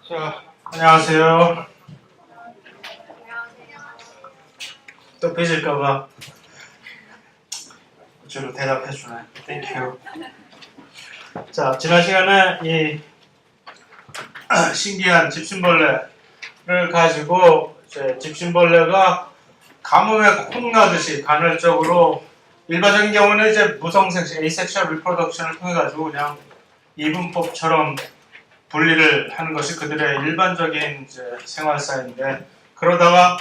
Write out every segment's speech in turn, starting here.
자, 안녕하세요. 또 삐질까봐 주로 대답해주네. 땡큐. 자, 지난 시간에 이 신기한 집신벌레를 가지고 이제 집신벌레가 가뭄에 콩나듯이 간헐적으로 일반적인 경우는 이제 무성생식, asexual reproduction을 통해 가지고 그냥 이분법처럼 분리를 하는 것이 그들의 일반적인 이제 생활사인데, 그러다가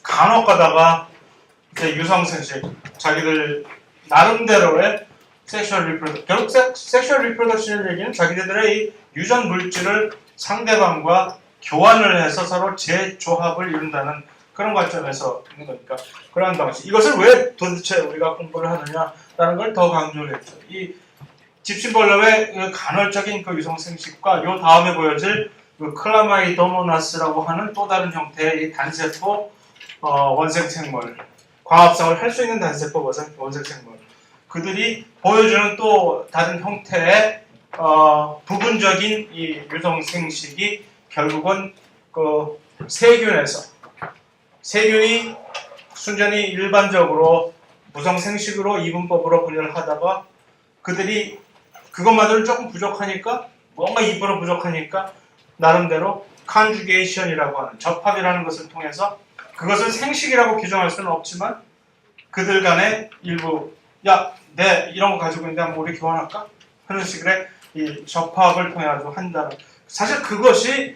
간혹 가다가 이제 유성생식, 자기들 나름대로의 섹슈얼 리프로덕션, 결국 섹슈얼 리프로덕션의 얘기는 자기들의 이 유전 물질을 상대방과 교환을 해서 서로 재조합을 이룬다는 그런 관점에서 있는 거니까, 그러한 방식. 이것을 왜 도대체 우리가 공부를 하느냐라는 걸 더 강조를 했죠. 이 집신벌레의 간헐적인 그 유성생식과 요 다음에 보여질 그 클라마이도모나스라고 하는 또 다른 형태의 이 단세포 원생생물, 광합성을 할 수 있는 단세포 원생생물, 그들이 보여주는 또 다른 형태의 부분적인 이 유성생식이 결국은 그 세균이 순전히 일반적으로 무성생식으로 이분법으로 분열을 하다가 그들이 그것만으로는 조금 부족하니까, 뭔가 이분으로 부족하니까 나름대로 conjugation이라고 하는 접합이라는 것을 통해서, 그것을 생식이라고 규정할 수는 없지만 그들 간의 일부, 야, 내 이런 거 가지고 있는데 한번 우리 교환할까? 하는 식의 이 접합을 통해 가지고 한다는, 사실 그것이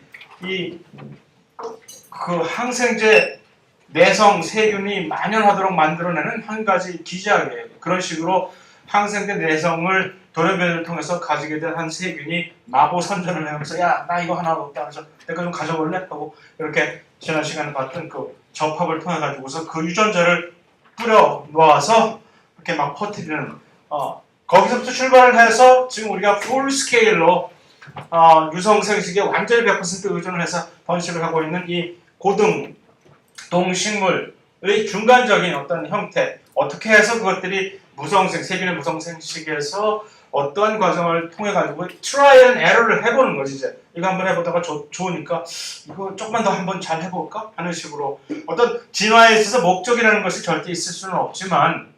그 항생제 내성 세균이 만연하도록 만들어내는 한 가지 기작이에요. 그런 식으로 항생제 내성을 돌연변이를 통해서 가지게 된 한 세균이 마보 선전을 하면서, 야, 나 이거 하나 없다 해서 내가 좀 가져볼래? 하고 이렇게 지난 시간에 봤던 그 접합을 통해 가지고서 그 유전자를 뿌려 놓아서 이렇게 막 퍼뜨리는, 거기서부터 출발을 해서 지금 우리가 풀 스케일로 유성생식에 완전히 100% 의존을 해서 번식을 하고 있는 이 고등 동식물의 중간적인 어떤 형태, 어떻게 해서 그것들이 세균의 무성생식에서 어떠한 과정을 통해 가지고 트라이 앤 에러를 해보는 거지. 이제 이거 한번 해보다가 좋으니까 이거 조금만 더 한번 잘 해볼까 하는 식으로, 어떤 진화에 있어서 목적이라는 것이 절대 있을 수는 없지만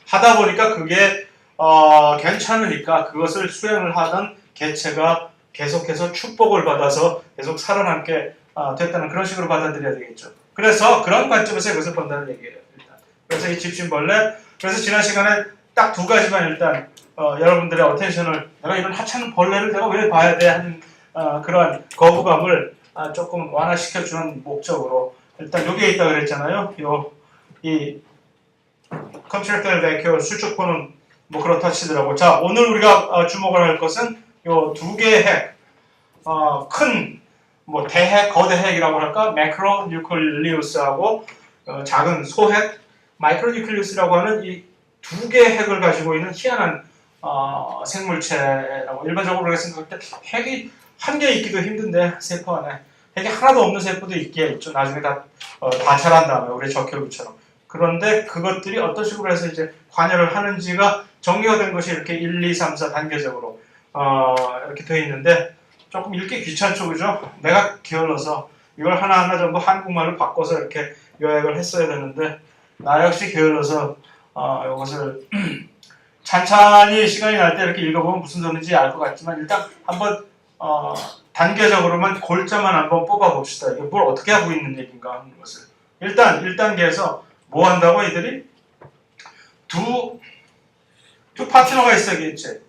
하다 보니까 그게 괜찮으니까 그것을 수행을 하던 개체가 계속해서 축복을 받아서 계속 살아남게 됐다는 그런 식으로 받아들여야 되겠죠. 그래서 그런 관점에서 이것을 본다는 얘기예요. 일단. 그래서 이 집신벌레, 그래서 지난 시간에 딱 두 가지만 일단 여러분들의 어텐션을, 내가 이런 하찮은 벌레를 내가 왜 봐야 돼 하는 그러한 거부감을 조금 완화시켜주는 목적으로 일단 여기에 있다 그랬잖아요. 이 컨트랙터를 베큐어 수축포는 뭐 그렇다 치더라고. 자, 오늘 우리가 주목을 할 것은 요 두 개의 핵, 큰 뭐 대핵, 거대핵이라고 할까? 매크로 뉴클리우스하고 작은 소핵, 마이크로 뉴클리우스라고 하는 이 두 개의 핵을 가지고 있는 희한한 생물체라고 일반적으로 우리가 생각할 때, 핵이 한 개 있기도 힘든데 세포 안에 핵이 하나도 없는 세포도 있기에 있죠. 나중에 다 자란 다음에 우리 적혈구처럼. 그런데 그것들이 어떤 식으로 해서 이제 관여를 하는지가 정리가 된 것이 이렇게 1, 2, 3, 4 단계적으로 이렇게 되어 있는데, 조금 읽기 귀찮죠, 그죠? 내가 게을러서 이걸 하나하나 전부 한국말로 바꿔서 이렇게 요약을 했어야 되는데, 나 역시 게을러서 이것을 찬찬히 시간이 날 때 이렇게 읽어보면 무슨 소리인지 알 것 같지만, 일단 한번 단계적으로만 골자만 한번 뽑아봅시다. 이게 뭘 어떻게 하고 있는 얘기인가 하는 것을. 일단 1단계에서 뭐 한다고? 이들이 두 파트너가 있어야겠지.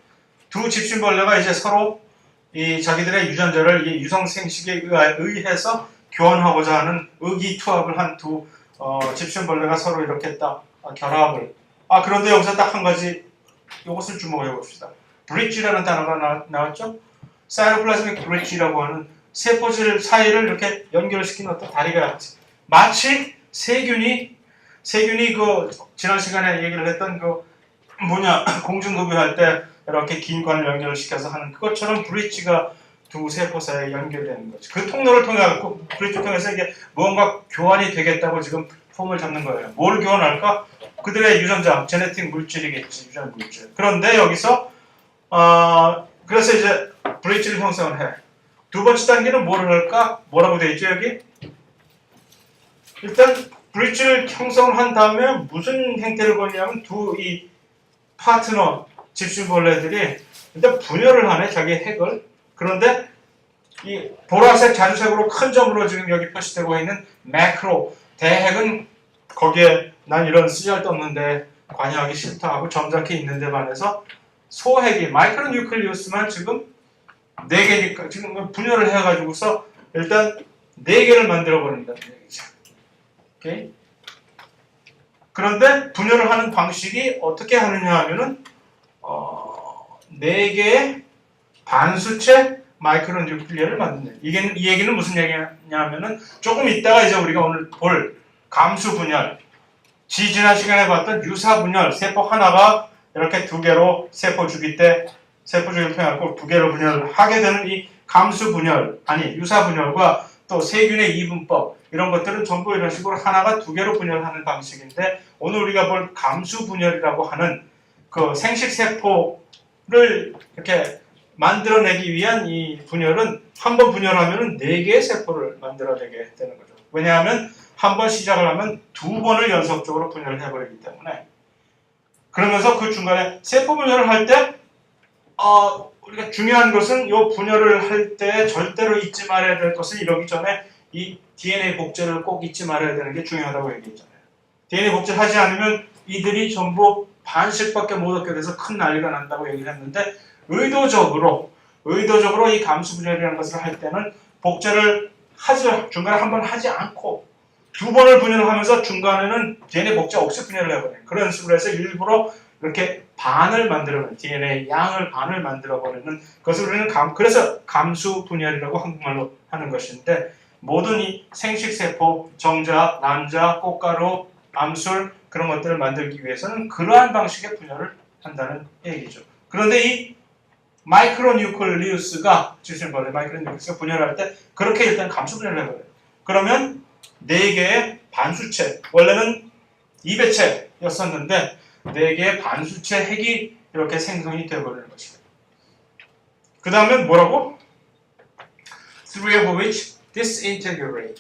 두 집신벌레가 이제 서로 이 자기들의 유전자를 이 유성생식에 의해서 교환하고자 하는 의기투합을 한 두 집신벌레가 서로 이렇게 딱 결합을. 그런데 여기서 딱 한 가지 이것을 주목해 봅시다. 브릿지라는 단어가 나왔죠? 사이토플라즈믹 브릿지라고 하는 세포질 사이를 이렇게 연결시키는 어떤 다리가 있지. 마치 세균이 그 지난 시간에 얘기를 했던 그 공중급유할 때 이렇게 긴 관을 연결시켜서 하는 그것처럼 브릿지가 두 세포 사이에 연결되는 거죠. 그 통로를 통해 갖고 브릿지 통해서 이게 무언가 교환이 되겠다고 지금 폼을 잡는 거예요. 뭘 교환할까? 그들의 유전자, 제네틱 물질이겠지, 유전 물질. 그런데 여기서 그래서 이제 브릿지를 형성을 해. 두 번째 단계는 뭐를 할까? 뭐라고 되어 있죠 여기? 일단 브릿지를 형성을 한 다음에 무슨 행태를 보냐면 두 이 파트너 집신벌레들이 일단 분열을 하네 자기 핵을. 그런데 이 보라색 자주색으로 큰 점으로 지금 여기 표시되고 있는 매크로 대핵은 거기에 난 이런 쓰잘데 없는데 관여하기 싫다 하고 점잖게 있는데 반해서 소핵이 마이크로 뉴클리우스만 지금 4개니까 지금 분열을 해가지고서 일단 4개를 만들어 버린다는 얘기죠. 오케이? 그런데 분열을 하는 방식이 어떻게 하느냐 하면은 4개의 반수체 마이크로 뉴클리어를 만든다. 이 얘기는 무슨 얘기냐면은 조금 있다가 이제 우리가 오늘 볼 감수 분열, 지난 시간에 봤던 유사 분열, 세포 하나가 이렇게 2개로 세포 주기 때 세포 주기를 통해서 2개로 분열을 하게 되는 이 감수 분열, 아니 유사 분열과 또 세균의 이분법 이런 것들은 전부 이런 식으로 하나가 2개로 분열하는 방식인데 오늘 우리가 볼 감수 분열이라고 하는 그 생식 세포를 이렇게 만들어내기 위한 이 분열은 한 번 분열하면 4개의 세포를 만들어내게 되는 거죠. 왜냐하면 한 번 시작을 하면 2번을 연속적으로 분열을 해버리기 때문에 그러면서 그 중간에 세포 분열을 할 때 우리가 중요한 것은 이 분열을 할 때 절대로 잊지 말아야 될 것은 이러기 전에 이 DNA 복제를 꼭 잊지 말아야 되는 게 중요하다고 얘기했잖아요. DNA 복제를 하지 않으면 이들이 전부 반씩밖에 못 얻게 돼서 큰 난리가 난다고 얘기를 했는데 의도적으로 이 감수 분열이라는 것을 할 때는 복제를 중간에 한 번 하지 않고 2번을 분열을 하면서 중간에는 DNA 복제 없이 분열을 해버려요. 그런 식으로 해서 일부러 이렇게 반을 만들어버리는 DNA 양을 반을 만들어버리는 것을 우리는 그래서 감수 분열이라고 한국말로 하는 것인데 모든 이 생식세포, 정자, 난자, 꽃가루, 암술 그런 것들을 만들기 위해서는 그러한 방식의 분열을 한다는 얘기죠. 그런데 이 마이크로뉴클리우스가 분열할 때 그렇게 일단 감수 분열을 해버려요. 그러면 4개의 반수체, 원래는 2배체였었는데 4개의 반수체 핵이 이렇게 생성이 되어버리는 것이에요. 그 다음에 뭐라고? 3 of which disintegrate.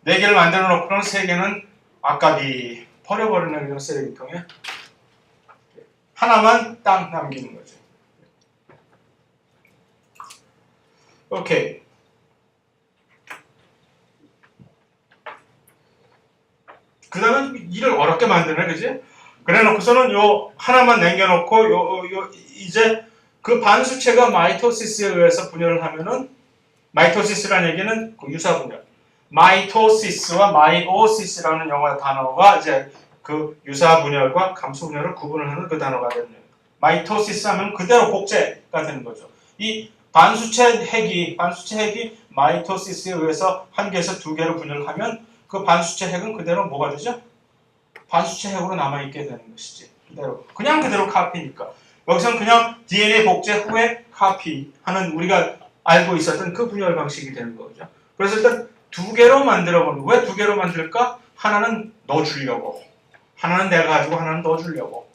4개를 만들어 놓고는 3개는 아까비 버려버리는 그냥 쓰레기통에 하나만 딱 남기는 거죠. 오케이. 그 다음에 일을 어렵게 만드네, 그지? 그래 놓고서는 요 하나만 남겨놓고 이제 그 반수체가 마이토시스에 의해서 분열을 하면은 마이토시스라는 얘기는 그 유사 분열. 마이토시스와 마이오시스라는 영어 단어가 이제 그 유사 분열과 감수 분열을 구분을 하는 그 단어가 되는 거예요. 마이토시스 하면 그대로 복제가 되는 거죠. 이 반수체 핵이 마이토시스에 의해서 1개에서 2개로 분열을 하면 그 반수체 핵은 그대로 뭐가 되죠? 반수체 핵으로 남아있게 되는 것이지. 그대로 카피니까. 여기서는 그냥 DNA 복제 후에 카피하는 우리가 알고 있었던 그 분열 방식이 되는 거죠. 그래서 일단 2개로 만들어보는. 왜 2개로 만들까? 하나는 넣어주려고. 하나는 내가 가지고 하나는 넣어주려고.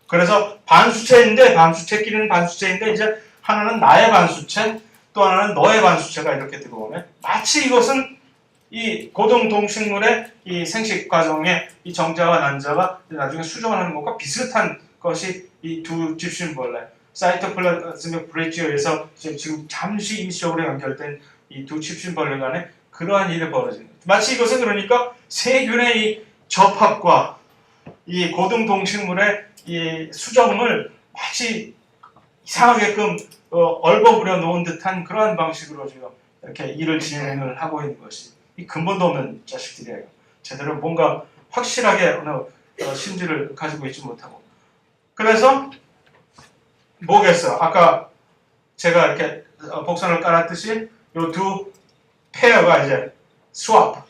그래서 반수체끼리는 반수체인데 이제 하나는 나의 반수체, 또 하나는 너의 반수체가 이렇게 들어오네. 마치 이것은 이 고등동식물의 이 생식 과정에 이 정자와 난자가 나중에 수정을 하는 것과 비슷한 것이 이 두 집신벌레 사이토플라즈믹 브릿지에서 지금 잠시 임시적으로 연결된 이 두 집신벌레 간에 그러한 일이 벌어지는 거죠. 마치 이것은 그러니까 세균의 이 접합과 이 고등동식물의 이 수정을 마치 이상하게끔 얼버무려 놓은 듯한 그러한 방식으로 지금 이렇게 일을 진행을 하고 있는 것이 이 근본도 없는 자식들이에요. 제대로 뭔가 확실하게 어느 심지를 가지고 있지 못하고. 그래서 뭐겠어? 아까 제가 이렇게 복선을 깔았듯이 이 두 페어가 이제 스왑,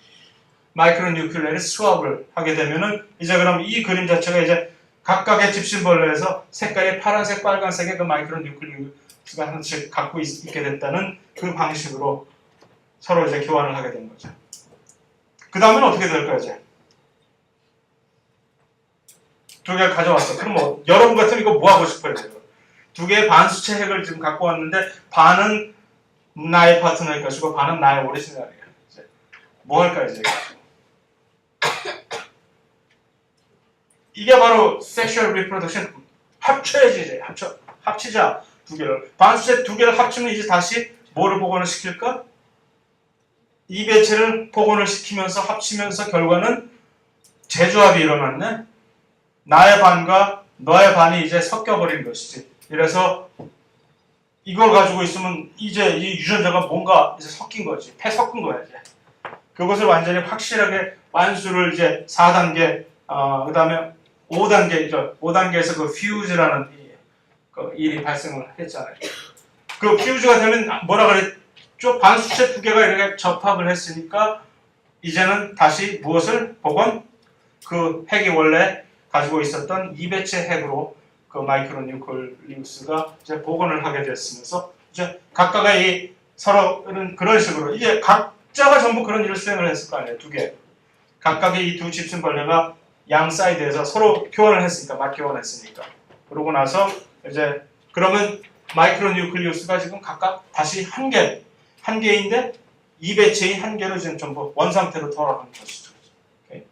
마이크로뉴클레를 스왑을 하게 되면은 이제 그럼 이 그림 자체가 이제 각각의 집신벌레에서 색깔이 파란색, 빨간색의 그 마이크로뉴클리우스가 하나씩 갖고 있게 됐다는 그 방식으로 서로 이제 교환을 하게 된 거죠. 그 다음엔 어떻게 될까요, 이제? 2개를 가져왔어. 그럼 뭐, 여러분 같으면 이거 뭐 하고 싶어요, 지금? 두 개의 반수체 핵을 지금 갖고 왔는데 반은 나의 파트너일 것이고 반은 나의 오리지널이에요. 이제 뭐 할까 이제 이게 바로 섹슈얼 리프로덕션. 합쳐야지 이제 합치자 두 개를 반수체 두 개를 합치면 이제 다시 뭐를 복원을 시킬까? 이 배체를 복원을 시키면서 합치면서 결과는 재조합이 일어났네. 나의 반과 너의 반이 이제 섞여버린 것이지. 이래서 이걸 가지고 있으면 이제 이 유전자가 뭔가 이제 섞인 거지. 섞은 거야 이제. 그것을 완전히 확실하게 완수를 이제 4단계, 그 다음에 5단계, 5단계에서 그 퓨즈라는 그 일이 발생을 했잖아요. 그 퓨즈가 되면 뭐라 그랬죠? 반수체 두 개가 이렇게 접합을 했으니까 이제는 다시 무엇을 복원? 그 핵이 원래 가지고 있었던 이배체 핵으로 그 마이크로 뉴클리우스가 이제 복원을 하게 됐으면서 이제 각각의 서로는 그런 식으로 이제 각자가 전부 그런 일을 수행을 했을 거 아니에요. 두 개. 각각의 이 두 집순벌레가 양 사이드에서 서로 교환을 했으니까, 맞교환했으니까. 그러고 나서 이제 그러면 마이크로 뉴클리우스가 지금 각각 다시 한 개인데 이 배체인 한 개로 지금 전부 원상태로 돌아가는 것이죠. 오케이.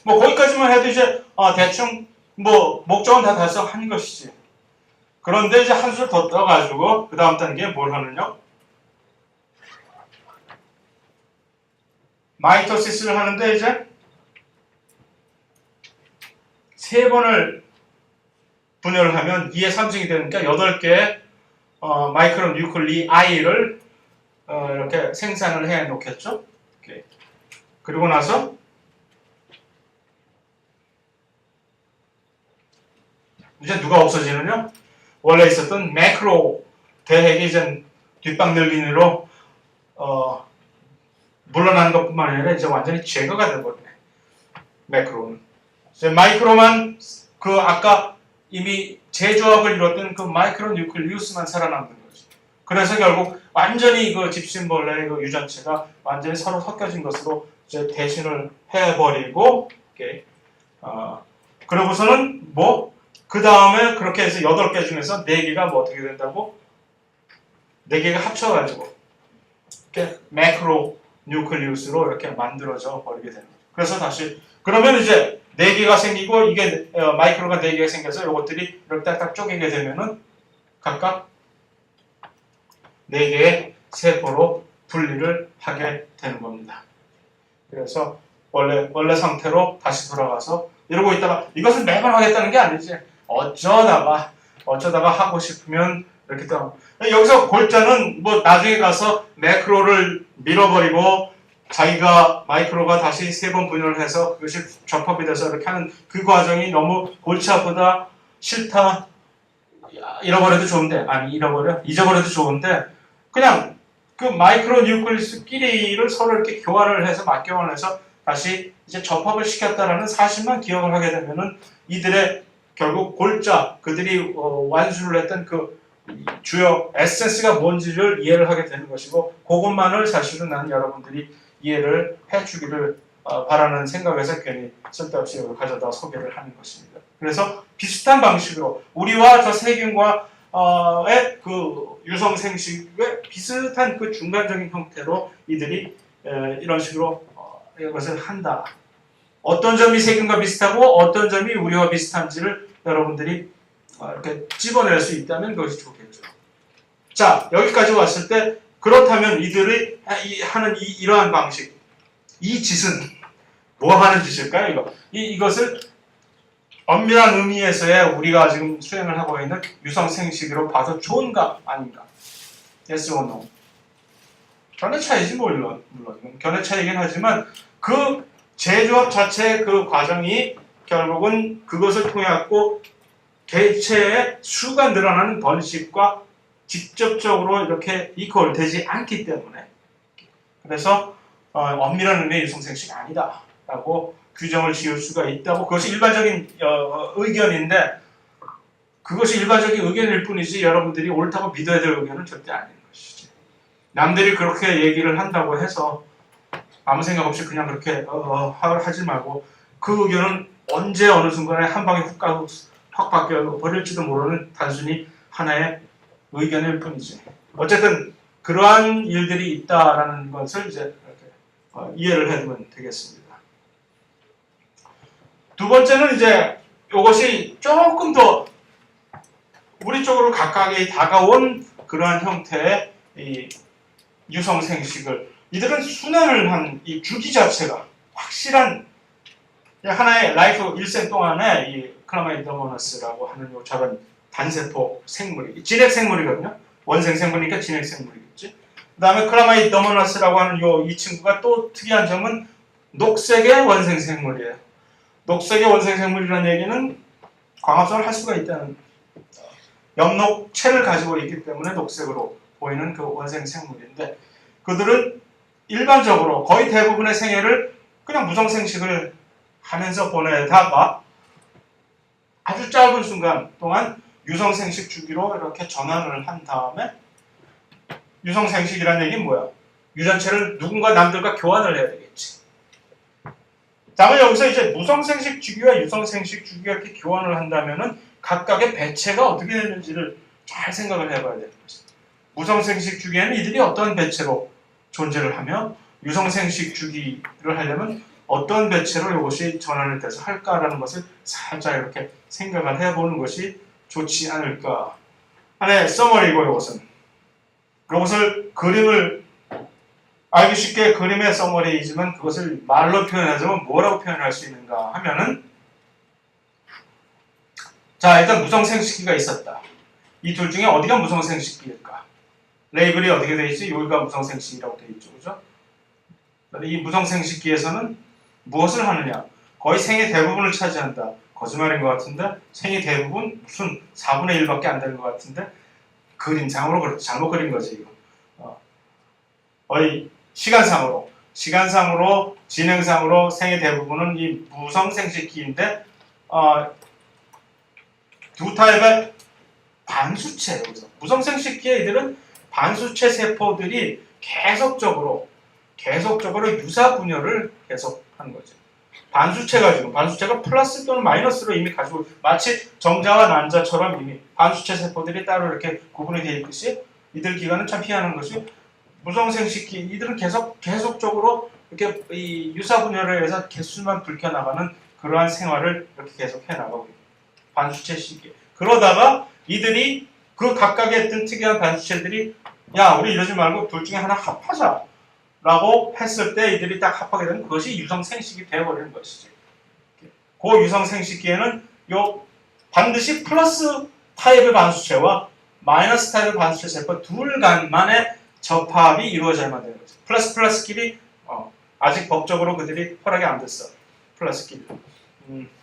뭐 거기까지만 해도 이제 대충 뭐 목적은 다 달성한 것이지. 그런데 이제 한 술 더 떠가지고 그 다음 단계에 뭘 하느냐? 마이토시스를 하는데 이제 3번을 분열을 하면 2의 3승이 되니까 8개의 마이크로 뉴클리아이를 이렇게 생산을 해 놓겠죠. 이렇게. 그리고 나서 이제 누가 없어지느냐? 원래 있었던 매크로 대핵이 이제 뒷방늘기로 물러나는 것뿐만 아니라 이제 완전히 제거가 되버리네. 매크로는. 이제 마이크로만 그 아까 이미 재조합을 이뤘던 그 마이크로 뉴클리우스만 살아남는 거지. 그래서 결국 완전히 그 집신벌레의 그 유전체가 완전히 서로 섞여진 것으로 이제 대신을 해버리고, 이렇게 그러고서는 뭐 그 다음에 그렇게 해서 8개 중에서 4개가 뭐 어떻게 된다고? 4개가 합쳐가지고 이렇게 매크로 뉴클리우스로 이렇게 만들어져 버리게 되는 거죠. 그래서 다시 그러면 이제 4개가 생기고 이게 마이크로가 4개가 생겨서 이것들이 이렇게 딱딱 쪼개게 되면은 각각 4개의 세포로 분리를 하게 되는 겁니다. 그래서 원래 상태로 다시 돌아가서 이러고 있다가 이것을 매번 하겠다는 게 아니지. 어쩌다가 하고 싶으면 이렇게 또 여기서 골자는 뭐 나중에 가서 매크로를 밀어버리고 자기가 마이크로가 다시 3번 분열을 해서 그것이 접합이 돼서 이렇게 하는 그 과정이 너무 골치 아프다, 싫다, 잃어버려도 좋은데, 잊어버려도 좋은데 그냥 그 마이크로 뉴클리스끼리를 서로 이렇게 교환을 해서 맞교환해서 다시 이제 접합을 시켰다라는 사실만 기억을 하게 되면은 이들의 결국 골자, 그들이 완수를 했던 그 주요 에센스가 뭔지를 이해를 하게 되는 것이고, 그것만을 사실은 나는 여러분들이 이해를 해주기를 바라는 생각에서 괜히 쓸데없이 여기 가져다 소개를 하는 것입니다. 그래서 비슷한 방식으로 우리와 저 세균과의 그 유성 생식의 비슷한 그 중간적인 형태로 이들이 이런 식으로 이것을 한다. 어떤 점이 세균과 비슷하고 어떤 점이 우리와 비슷한지를 여러분들이 이렇게 집어낼 수 있다면 그것이 좋겠죠. 자, 여기까지 왔을 때 그렇다면 이들이 하는 이러한 방식, 이 짓은 뭐 하는 짓일까요? 이것을 엄밀한 의미에서의 우리가 지금 수행을 하고 있는 유성생식으로 봐도 좋은가 아닌가? Yes or no? 견해 차이지 물론 견해 차이긴 하지만 그 재조합 자체의 그 과정이 결국은 그것을 통해 갖고 개체의 수가 늘어나는 번식과 직접적으로 이렇게 이퀄 되지 않기 때문에, 그래서 엄밀한 의미의 유성생식이 아니다 라고 규정을 지을 수가 있다고, 그것이 일반적인 의견인데 그것이 일반적인 의견일 뿐이지 여러분들이 옳다고 믿어야 될 의견은 절대 아닌 것이지. 남들이 그렇게 얘기를 한다고 해서 아무 생각 없이 그냥 그렇게 하지 말고 그 의견은 언제 어느 순간에 한 방에 훅 가고 확 바뀌어 버릴지도 모르는 단순히 하나의 의견일 뿐이지. 어쨌든 그러한 일들이 있다라는 것을 이제 이렇게 이해를 해두면 되겠습니다. 두 번째는 이제 이것이 조금 더 우리 쪽으로 가까이 다가온 그러한 형태의 이 유성 생식을 이들은 순환을 한 이 주기 자체가 확실한 하나의 라이프 일생 동안에 이 클라마이더모너스라고 하는 저런 단세포 생물이 진핵 생물이거든요. 원생 생물이니까 진핵 생물이겠지. 그 다음에 클라마이더모너스라고 하는 이 친구가 또 특이한 점은 녹색의 원생 생물이에요. 녹색의 원생 생물이라는 얘기는 광합성을 할 수가 있다는 엽록체를 가지고 있기 때문에 녹색으로 보이는 그 원생 생물인데 그들은 일반적으로 거의 대부분의 생애를 그냥 무성생식을 하면서 보내다가 아주 짧은 순간 동안 유성생식 주기로 이렇게 전환을 한 다음에 유성생식이라는 얘기는 뭐야? 유전체를 누군가 남들과 교환을 해야 되겠지. 다음에 여기서 이제 무성생식 주기와 유성생식 주기가 이렇게 교환을 한다면은 각각의 배체가 어떻게 되는지를 잘 생각을 해봐야 되는 거지. 무성생식 주기에는 이들이 어떤 배체로 존재를 하며 유성생식 주기를 하려면 어떤 배체로 이것이 전환이 돼서 할까라는 것을 살짝 이렇게 생각을 해보는 것이 좋지 않을까. 하나의 서머리고 이것을 그림을 알기 쉽게 그림의 서머리이지만 그것을 말로 표현하자면 뭐라고 표현할 수 있는가 하면은 자 일단 무성생식기가 있었다. 이 둘 중에 어디가 무성생식기일까? 레이블이 어떻게 되어 있지? 여기가 무성생식이라고 되어 있죠. 그죠? 이 무성생식기에서는 무엇을 하느냐? 거의 생의 대부분을 차지한다. 거짓말인 것 같은데 생의 대부분 무슨 4분의 1밖에 안 되는 것 같은데 그림상으로 그렇지 잘못 그린 거지 이거. 거의 시간상으로 진행상으로 생의 대부분은 이 무성생식기인데 두 타입의 반수체 여기서 무성생식기에 이들은 반수체 세포들이 계속적으로 유사 분열을 계속하는 거죠. 반수체가 플러스 또는 마이너스로 이미 가지고 마치 정자와 난자처럼 이미 반수체 세포들이 따로 이렇게 구분이 되어 있듯이 이들 기관은 참 희한한 것이 무성생식기 이들은 계속적으로 이렇게 이 유사 분열에 의해서 개수만 불켜나가는 그러한 생활을 이렇게 계속 해나가고 있는 반수체 시기. 그러다가 이들이 그 각각의 어떤 특이한 반수체들이 야 우리 이러지 말고 둘 중에 하나 합하자 라고 했을 때 이들이 딱 합하게 되면 그것이 유성생식이 되어버리는 것이지. 그 유성생식기에는 반드시 플러스 타입의 반수체와 마이너스 타입의 반수체 세포 둘 간만의 접합이 이루어져야만 되는 거지. 플러스끼리 아직 법적으로 그들이 허락이 안 됐어. 플러스끼리.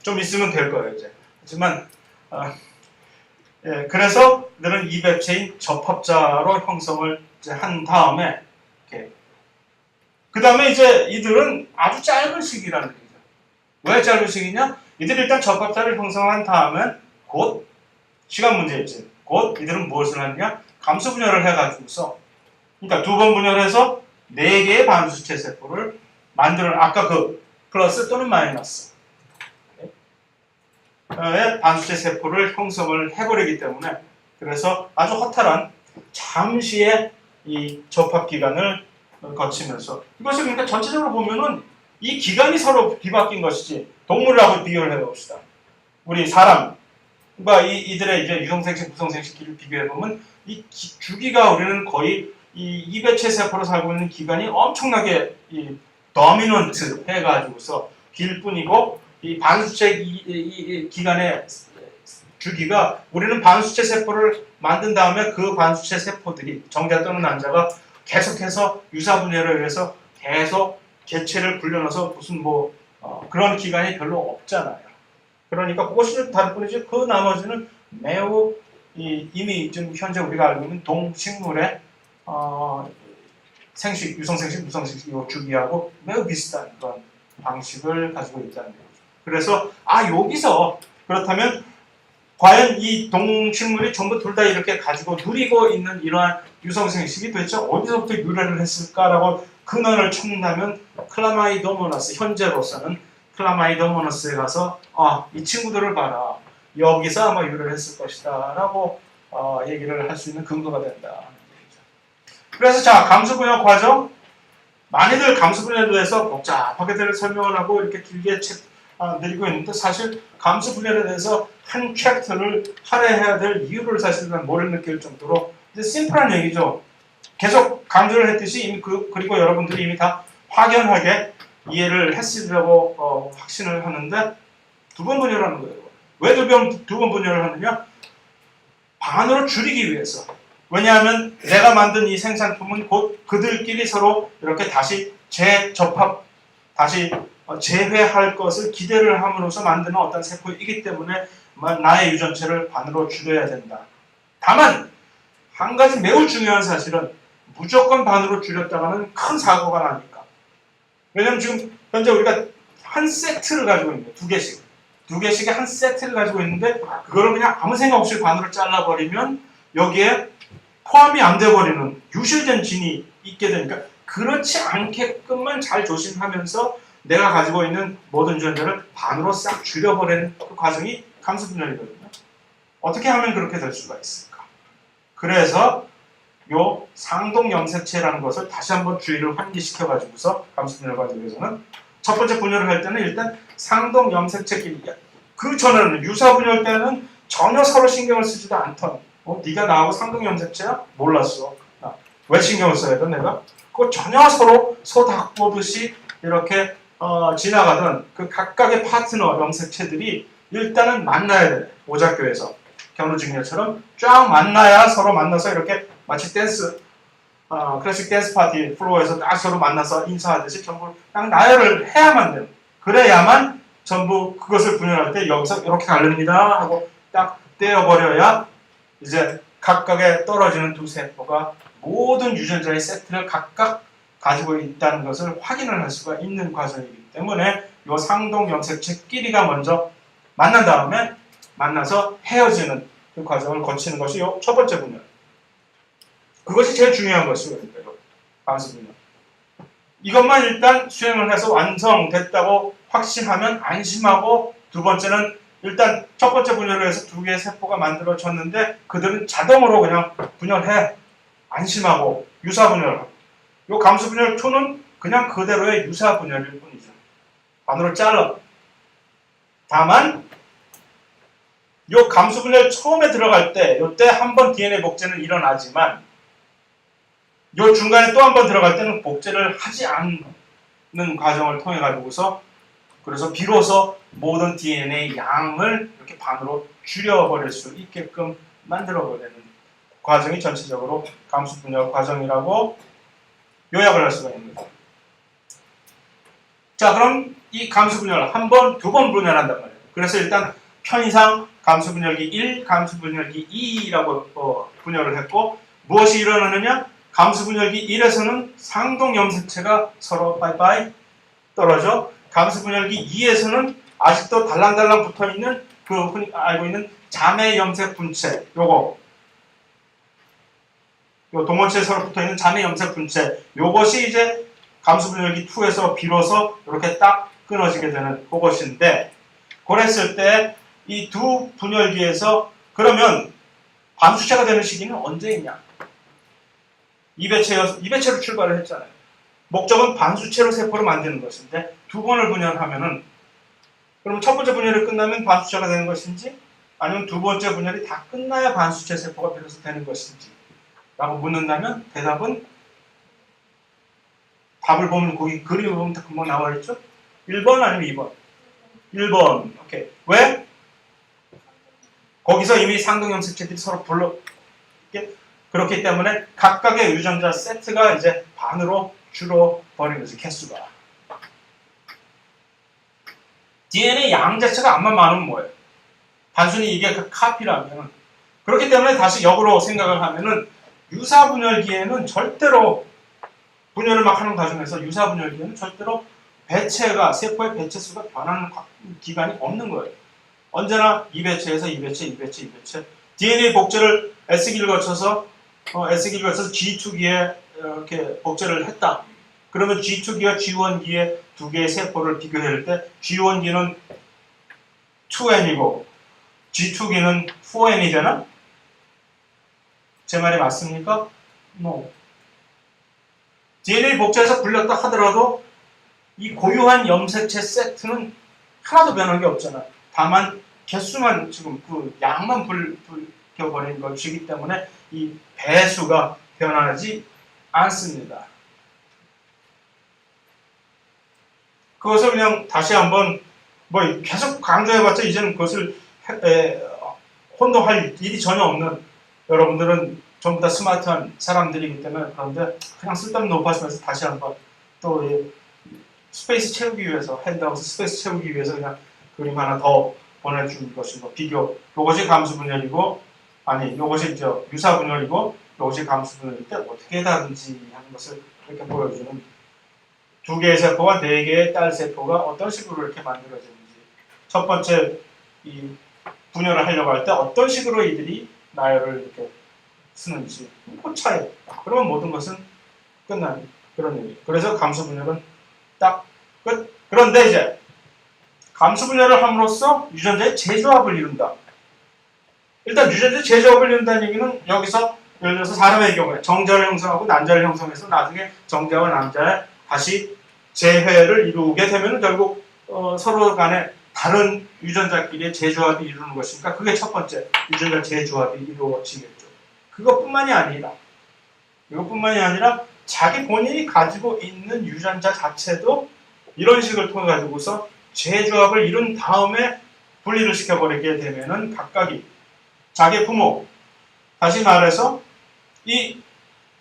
좀 있으면 될 거예요 이제. 하지만 그래서 그들은 이 배체인 접합자로 형성을 이제 한 다음에 그 다음에 이제 이들은 아주 짧은 시기라는 얘기죠. 왜 짧은 시기냐? 이들이 일단 접합자를 형성한 다음에 곧 시간 문제였지. 곧 이들은 무엇을 하느냐? 감수 분열을 해가지고서 그러니까 두 번 분열해서 4개의 반수체 세포를 만드는 아까 그 플러스 또는 마이너스 반수체 세포를 형성을 해버리기 때문에 그래서 아주 허탈한 잠시의 이 접합 기간을 거치면서 이것을 그러니까 전체적으로 보면은 이 기간이 서로 뒤바뀐 것이지 동물하고 비교를 해봅시다. 우리 사람과 이들의 이제 유성생식, 무성생식기를 비교해보면 이 주기가 우리는 거의 이 이배체 세포로 살고 있는 기간이 엄청나게 이 도미넌트 해가지고서 길 뿐이고 이 반수체 기간의 주기가 우리는 반수체 세포를 만든 다음에 그 반수체 세포들이 정자 또는 난자가 계속해서 유사분열에 의해서 계속 개체를 불려넣어서 무슨 그런 기간이 별로 없잖아요. 그러니까 그것이 좀 다를 뿐이지 그 나머지는 매우 이미 지금 현재 우리가 알고 있는 동식물의 생식, 유성생식, 무성생식 이 주기하고 매우 비슷한 그런 방식을 가지고 있다는 거죠. 그래서 여기서 그렇다면 과연 이 동식물이 전부 둘 다 이렇게 가지고 누리고 있는 이러한 유성생식이 도대체 어디서부터 유래를 했을까라고 근원을 찾는다면 클라마이도모나스 현재로서는 클라마이도모나스에 가서 이 친구들을 봐라. 여기서 아마 유래를 했을 것이다 라고 얘기를 할 수 있는 근거가 된다. 그래서 자, 감수 분열 과정, 많이들 감수 분열에 대해서 복잡하게 설명을 하고 이렇게 길게 내리고 있는데 사실 감수 분열에 대해서 한 챕터를 할애해야 될 이유를 사실은 모를 느낄 정도로 이제 심플한 얘기죠. 계속 강조를 했듯이 이미 그리고 여러분들이 이미 다 확연하게 이해를 했으리라고 확신을 하는데 두 번 분열하는 거예요. 왜 두 번 분열을 하느냐? 반으로 줄이기 위해서. 왜냐하면 내가 만든 이 생산품은 곧 그들끼리 서로 이렇게 다시 재접합, 다시 재회할 것을 기대를 함으로써 만드는 어떤 세포이기 때문에 나의 유전체를 반으로 줄여야 된다. 다만 한 가지 매우 중요한 사실은 무조건 반으로 줄였다가는 큰 사고가 나니까. 왜냐하면 지금 현재 우리가 한 세트를 가지고 있는데 두 개씩의 한 세트를 가지고 있는데 그거를 그냥 아무 생각 없이 반으로 잘라버리면 여기에 포함이 안 돼버리는 유실된 진이 있게 되니까 그렇지 않게끔만 잘 조심하면서 내가 가지고 있는 모든 유전자를 반으로 싹 줄여버리는 그 과정이 감수분열이거든요. 어떻게 하면 그렇게 될 수가 있을까? 그래서 요 상동염색체라는 것을 다시 한번 주의를 환기시켜가지고서 감수분열 과정에서는 첫 번째 분열을 할 때는 일단 상동염색체끼리 그 전에는 유사분열 때는 전혀 서로 신경을 쓰지도 않던 네가 나하고 상동염색체야? 몰랐어. 왜 신경을 써야 돼 내가? 그거 전혀 서로 소 닭보듯이 이렇게 지나가던 그 각각의 파트너 염색체들이 일단은 만나야 돼. 오작교에서 견우직녀처럼 쫙 만나야 서로 만나서 이렇게 마치 댄스 클래식 댄스 파티 플로어에서 딱 서로 만나서 인사하듯이 전부 딱 나열을 해야만 돼요. 그래야만 전부 그것을 분열할 때 여기서 이렇게 가릅니다 하고 딱 떼어버려야 이제 각각의 떨어지는 두 세포가 모든 유전자의 세트를 각각 가지고 있다는 것을 확인을 할 수가 있는 과정이기 때문에 이 상동염색체끼리가 먼저 만난 다음에 만나서 헤어지는 그 과정을 거치는 것이 이 첫 번째 분열. 그것이 제일 중요한 것이거든요. 감수분열. 이것만 일단 수행을 해서 완성됐다고 확신하면 안심하고 두 번째는 일단 첫 번째 분열을 해서 두 개의 세포가 만들어졌는데 그들은 자동으로 그냥 분열해. 안심하고 유사분열하고. 요 감수분열 2는 그냥 그대로의 유사분열일 뿐이죠. 반으로 잘라. 다만 요 감수분열 처음에 들어갈 때 요때 한 번 DNA 복제는 일어나지만 요 중간에 또 한 번 들어갈 때는 복제를 하지 않는 과정을 통해 가지고서 그래서 비로소 모든 DNA 양을 이렇게 반으로 줄여버릴 수 있게끔 만들어버리는 과정이 전체적으로 감수분열 과정이라고 요약을 할 수가 있는 거죠. 자, 그럼 이 감수분열 한 번, 두 번 분열한단 말이에요. 그래서 일단 편의상 감수분열기 1, 감수분열기 2라고 분열을 했고 무엇이 일어나느냐? 감수분열기 1에서는 상동염색체가 서로 빠이빠이 떨어져 감수분열기 2에서는 아직도 달랑달랑 붙어있는 그 흔히 알고 있는 자매염색 분체 요 동원체에 서로 붙어있는 자매염색 분체 요것이 이제 감수분열기 2에서 비로소 이렇게 딱 끊어지게 되는 그것인데 그랬을 때 이 두 분열기에서 그러면 반수체가 되는 시기는 언제이냐? 이배체로 출발을 했잖아요. 목적은 반수체로 세포를 만드는 것인데 두 번을 분열하면은 그러면 첫 번째 분열이 끝나면 반수체가 되는 것인지 아니면 두 번째 분열이 다 끝나야 반수체 세포가 비로소 되는 것인지 라고 묻는다면 대답은 답을 보면 거기 그림을 보면 다 금방 나와 있죠? 1번 아니면 2번? 1번. 오케이. 왜? 거기서 이미 상동염색체들이 서로 그렇기 때문에 각각의 유전자 세트가 이제 반으로 줄어버리는 거지, 개수가. DNA 양 자체가 암만 많으면 뭐예요? 단순히 이게 그 카피라면. 그렇기 때문에 다시 역으로 생각을 하면은 유사분열기에는 절대로 분열을 막 하는 과정에서 유사분열기에는 절대로 세포의 배체수가 변하는 기간이 없는 거예요. 언제나 2배체에서 2배체. DNA 복제를 S기를 거쳐서 G2기에 이렇게 복제를 했다. 그러면 G2기와 G1기의 두 개의 세포를 비교할 때 G1기는 2N이고 G2기는 4N이 되나? 제 말이 맞습니까? No. DNA 복제해서 굴렸다 하더라도 이 고유한 염색체 세트는 하나도 변한 게 없잖아. 다만 개수만 지금 그 양만 불켜버린 것이기 때문에 이 배수가 변하지 않습니다. 그것을 그냥 다시 한번 뭐 계속 강조해봤자 이제는 그것을 혼동할 일이 전혀 없는 여러분들은 전부 다 스마트한 사람들이기 때문에 그런데 그냥 쓸데없는 높아지면서 다시 한번 또 스페이스 채우기 위해서 핸드하우스 스페이스 채우기 위해서 그냥 그림 하나 더 보내준 것이고 비교 요것이 감수 분열이고 아니 요것이 유사 분열이고 요것이 감수 분열일 때 어떻게 다른지 하는 것을 이렇게 보여주는 두 개의 세포와 네 개의 딸 세포가 어떤 식으로 이렇게 만들어지는지 첫 번째 이 분열을 하려고 할 때 어떤 식으로 이들이 나열을 이렇게 쓰는지 그 차이. 그러면 모든 것은 끝나는 그런 얘기. 그래서 감수 분열은 딱 끝. 그런데 이제 감수 분열을 함으로써 유전자의 재조합을 이룬다. 일단 유전자의 재조합을 이룬다는 얘기는 여기서 예를 들어서 사람의 경우에 정자를 형성하고 난자를 형성해서 나중에 정자와 난자에 다시 재회를 이루게 되면 결국 서로 간에 다른 유전자끼리의 재조합이 이루는 것이니까 그게 첫 번째 유전자 재조합이 이루어지겠죠. 그것뿐만이 아니라 자기 본인이 가지고 있는 유전자 자체도 이런 식을 통해 가지고서 재조합을 이룬 다음에 분리를 시켜버리게 되면은 각각이 자기 부모, 다시 말해서 이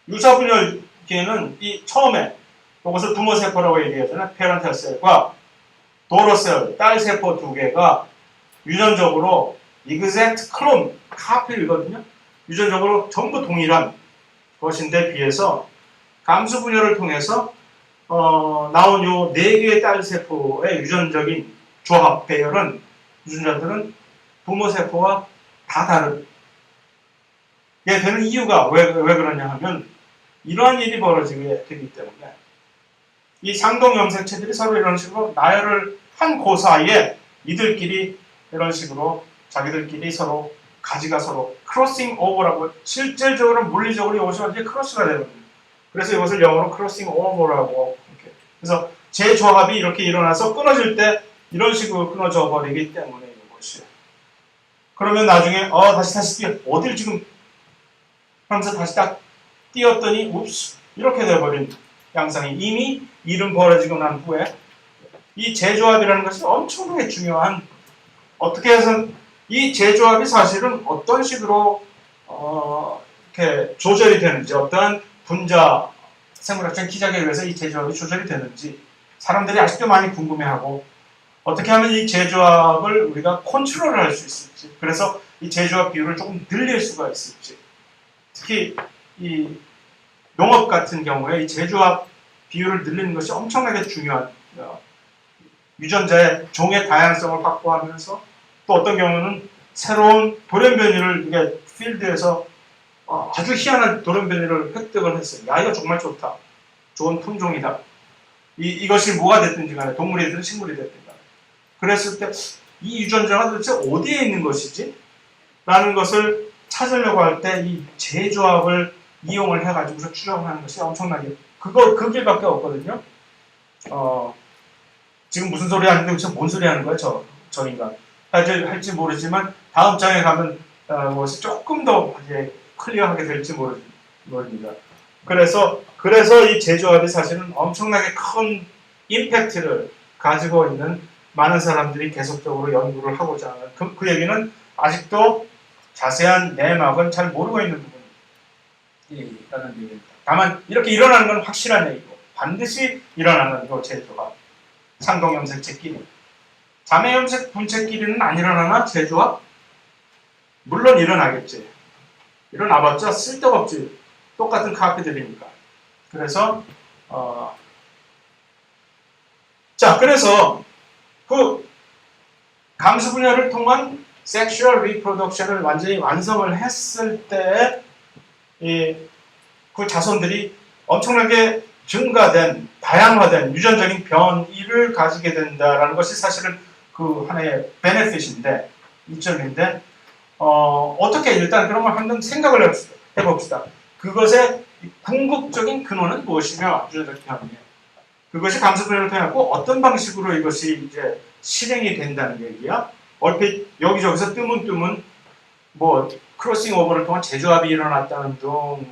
유사분열계는 이 처음에 이것을 부모 세포라고 얘기하잖아요. 페런탈 셀과 도로 셀, 딸 세포 두 개가 유전적으로 exact clone, 카피이거든요. 유전적으로 전부 동일한 것인데 비해서 감수 분열을 통해서 나온 요 네 개의 딸 세포의 유전적인 조합 배열은 유전자들은 부모 세포와 다 다른 게 되는 이유가 왜 그러냐 하면 이러한 일이 벌어지게 되기 때문에 이 상동 염색체들이 서로 이런 식으로 나열을 한 그 사이에 이들끼리 이런 식으로 자기들끼리 서로 가지가 서로 크로싱 오버라고 실질적으로 물리적으로 이것이 완전히 크로스가 되는 거예요. 그래서 이것을 영어로 크로싱 오버라고 이렇게. 그래서 재조합이 이렇게 일어나서 끊어질 때 이런 식으로 끊어져 버리기 때문에 이것이에요. 그러면 나중에 다시 뛰어 어딜 지금 하면서 다시 딱 띄었더니 웁스 이렇게 돼버린 양상이 이미 일은 벌어지고 난 후에 이 재조합이라는 것이 엄청나게 중요한 어떻게 해서 이 재조합이 사실은 어떤 식으로 이렇게 조절이 되는지 어떠한 분자 생물학적 기작에 의해서 이 재조합이 조절이 되는지 사람들이 아직도 많이 궁금해하고 어떻게 하면 이 재조합을 우리가 컨트롤을 할 수 있을지 그래서 이 재조합 비율을 조금 늘릴 수가 있을지 특히 이 농업 같은 경우에 이 재조합 비율을 늘리는 것이 엄청나게 중요한 유전자의 종의 다양성을 확보하면서 또 어떤 경우는 새로운 돌연변이를 이게 필드에서 아주 희한한 돌연변이를 획득을 했어요. 야 이거 정말 좋다. 좋은 품종이다. 이것이 뭐가 됐든지 간에 동물이 됐든 식물이 됐든 간에 그랬을 때 이 유전자가 도대체 어디에 있는 것이지? 라는 것을 찾으려고 할 때 이 재조합을 이용을 해가지고서 추정하는 것이 엄청나게 그 길밖에 없거든요. 지금 무슨 소리 하는데 도대체 뭔 소리 하는 거야 저 인간 할지 모르지만 다음 장에 가면 무엇이 조금 더 이제 클리어하게 될지 모릅니다. 그래서 이 재조합이 사실은 엄청나게 큰 임팩트를 가지고 있는 많은 사람들이 계속적으로 연구를 하고자 하는 그 얘기는 아직도 자세한 내막은 잘 모르고 있는 부분이라는 얘기입니다. 다만 이렇게 일어나는 건 확실한 얘기고 반드시 일어나는 요 재조합 상동염색체끼리 자매염색 분체끼리는 안 일어나나 재조합? 물론 일어나겠지. 일어나봤자 쓸데없지. 똑같은 카피들이니까. 그래서 그래서 그 감수 분열을 통한 섹슈얼 리프로덕션을 완전히 완성을 했을 때 그 자손들이 엄청나게 증가된 다양화된 유전적인 변이를 가지게 된다라는 것이 사실은 그 하나의 베네핏인데 이점인데 어떻게 일단 그런 걸 한번 생각을 해봅시다. 그것의 궁극적인 근원은 무엇이며 유전자 변이에요. 그것이 감수분열을 통해갖고 어떤 방식으로 이것이 이제 실행이 된다는 얘기야. 얼핏 여기저기서 뜨문뜨문 뭐 크로싱 오버를 통한 재조합이 일어났다는 둥,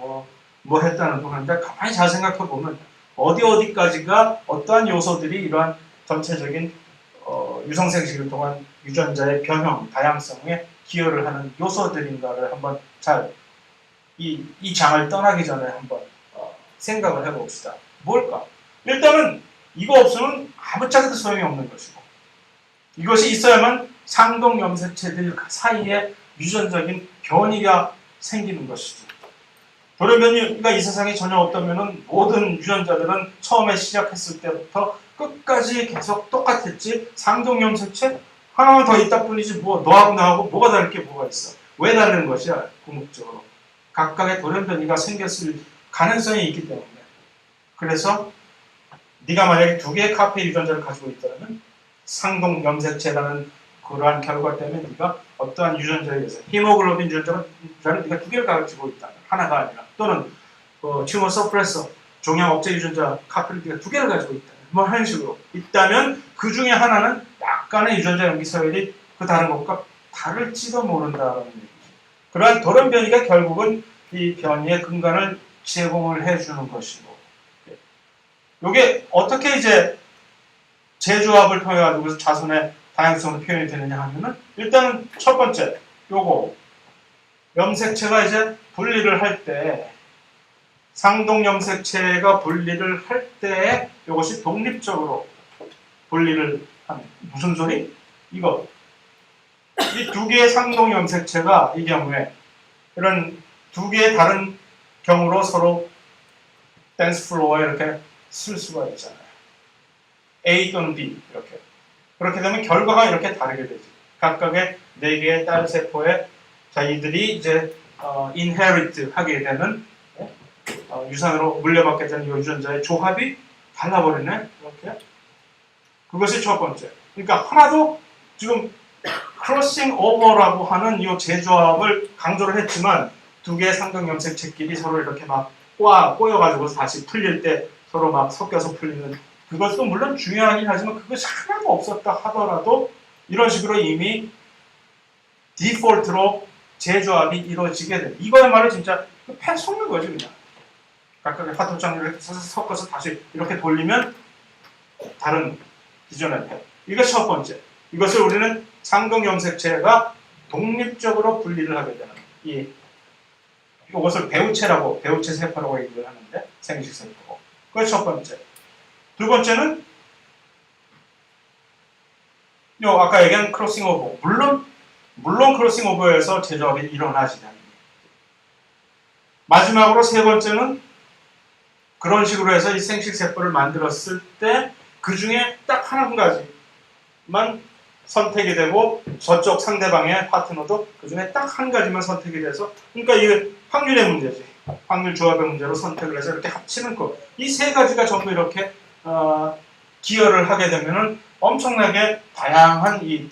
뭐 했다는 둥 하는데 가만히 잘 생각해 보면 어디까지가 어떠한 요소들이 이러한 전체적인 유성생식을 통한 유전자의 변형, 다양성에 기여를 하는 요소들인가를 한번 잘 이 장을 떠나기 전에 한번 생각을 해봅시다. 뭘까? 일단은 이거 없으면 아무짝에도 소용이 없는 것이고 이것이 있어야만 상동 염색체들 사이에 유전적인 변이가 생기는 것이죠. 돌연변이가 이 세상에 전혀 없다면 모든 유전자들은 처음에 시작했을 때부터 끝까지 계속 똑같았지. 상동 염색체 하나만 더 있다 뿐이지 뭐 너하고 나하고 뭐가 다를 게 뭐가 있어. 왜 다른 것이야? 궁극적으로. 각각의 돌연변이가 생겼을 가능성이 있기 때문에. 그래서 네가 만약에 두 개의 카페 유전자를 가지고 있다면 상동 염색체라는 그러한 결과 때문에 네가 어떠한 유전자에 의해서 히모글로빈 유전자를 네가 두 개를 가지고 있다. 하나가 아니라 또는 튜머 서프레서 종양 억제 유전자 카페를 네가 두 개를 가지고 있다. 뭐 하는 식으로 있다면 그 중에 하나는 약간의 유전자 염기 서열이 그 다른 것과 다를지도 모른다는 얘기죠. 그러한 돌연변이가 결국은 이 변이의 근간을 제공을 해주는 것이고 이게 어떻게 이제 재조합을 통해 가지고 자손의 다양성으로 표현이 되느냐 하면은 일단은 첫 번째 요거 염색체가 이제 분리를 할 때 상동 염색체가 분리를 할 때 이것이 독립적으로 분리를 하는 무슨 소리? 이거 이 두 개의 상동 염색체가 이 경우에 이런 두 개의 다른 경우로 서로 댄스 플로어에 이렇게 쓸 수가 있잖아요. A 또는 B 이렇게. 그렇게 되면 결과가 이렇게 다르게 되지. 각각의 네 개의 딸 세포에 자 이들이 이제 inherit 하게 되는 유산으로 물려받게 되는 이 유전자의 조합이 달라버리네. 이렇게. 그것이 첫 번째. 그러니까 하나도 지금 크로싱 오버라고 하는 이 재조합을 강조를 했지만 두 개의 상동 염색체끼리 서로 이렇게 막 꼬여가지고 다시 풀릴 때 서로 막 섞여서 풀리는 그것도 물론 중요하긴 하지만 그것이 하나도 없었다 하더라도 이런 식으로 이미 디폴트로 재조합이 이루어지게 돼. 이거야말로 진짜 펜 속는 거지 그냥. 각각의 화토장류를 섞어서 다시 이렇게 돌리면 다른 기존의 펜. 이것이 첫 번째. 이것을 우리는 상동 염색체가 독립적으로 분리를 하게 되는 이것을 배우체 세포라고 얘기를 하는데 생식 세포고. 그것이 첫 번째. 두 번째는 아까 얘기한 크로싱 오버. 물론 크로싱 오버에서 재조합이 일어나지 않습니다. 마지막으로 세 번째는 그런 식으로 해서 이 생식 세포를 만들었을 때 그 중에 딱 한 가지만 선택이 되고 저쪽 상대방의 파트너도 그 중에 딱 한 가지만 선택이 돼서 그러니까 이게 확률의 문제지. 확률 조합의 문제로 선택을 해서 이렇게 합치는 것. 이 세 가지가 전부 이렇게 기여를 하게 되면은 엄청나게 다양한 이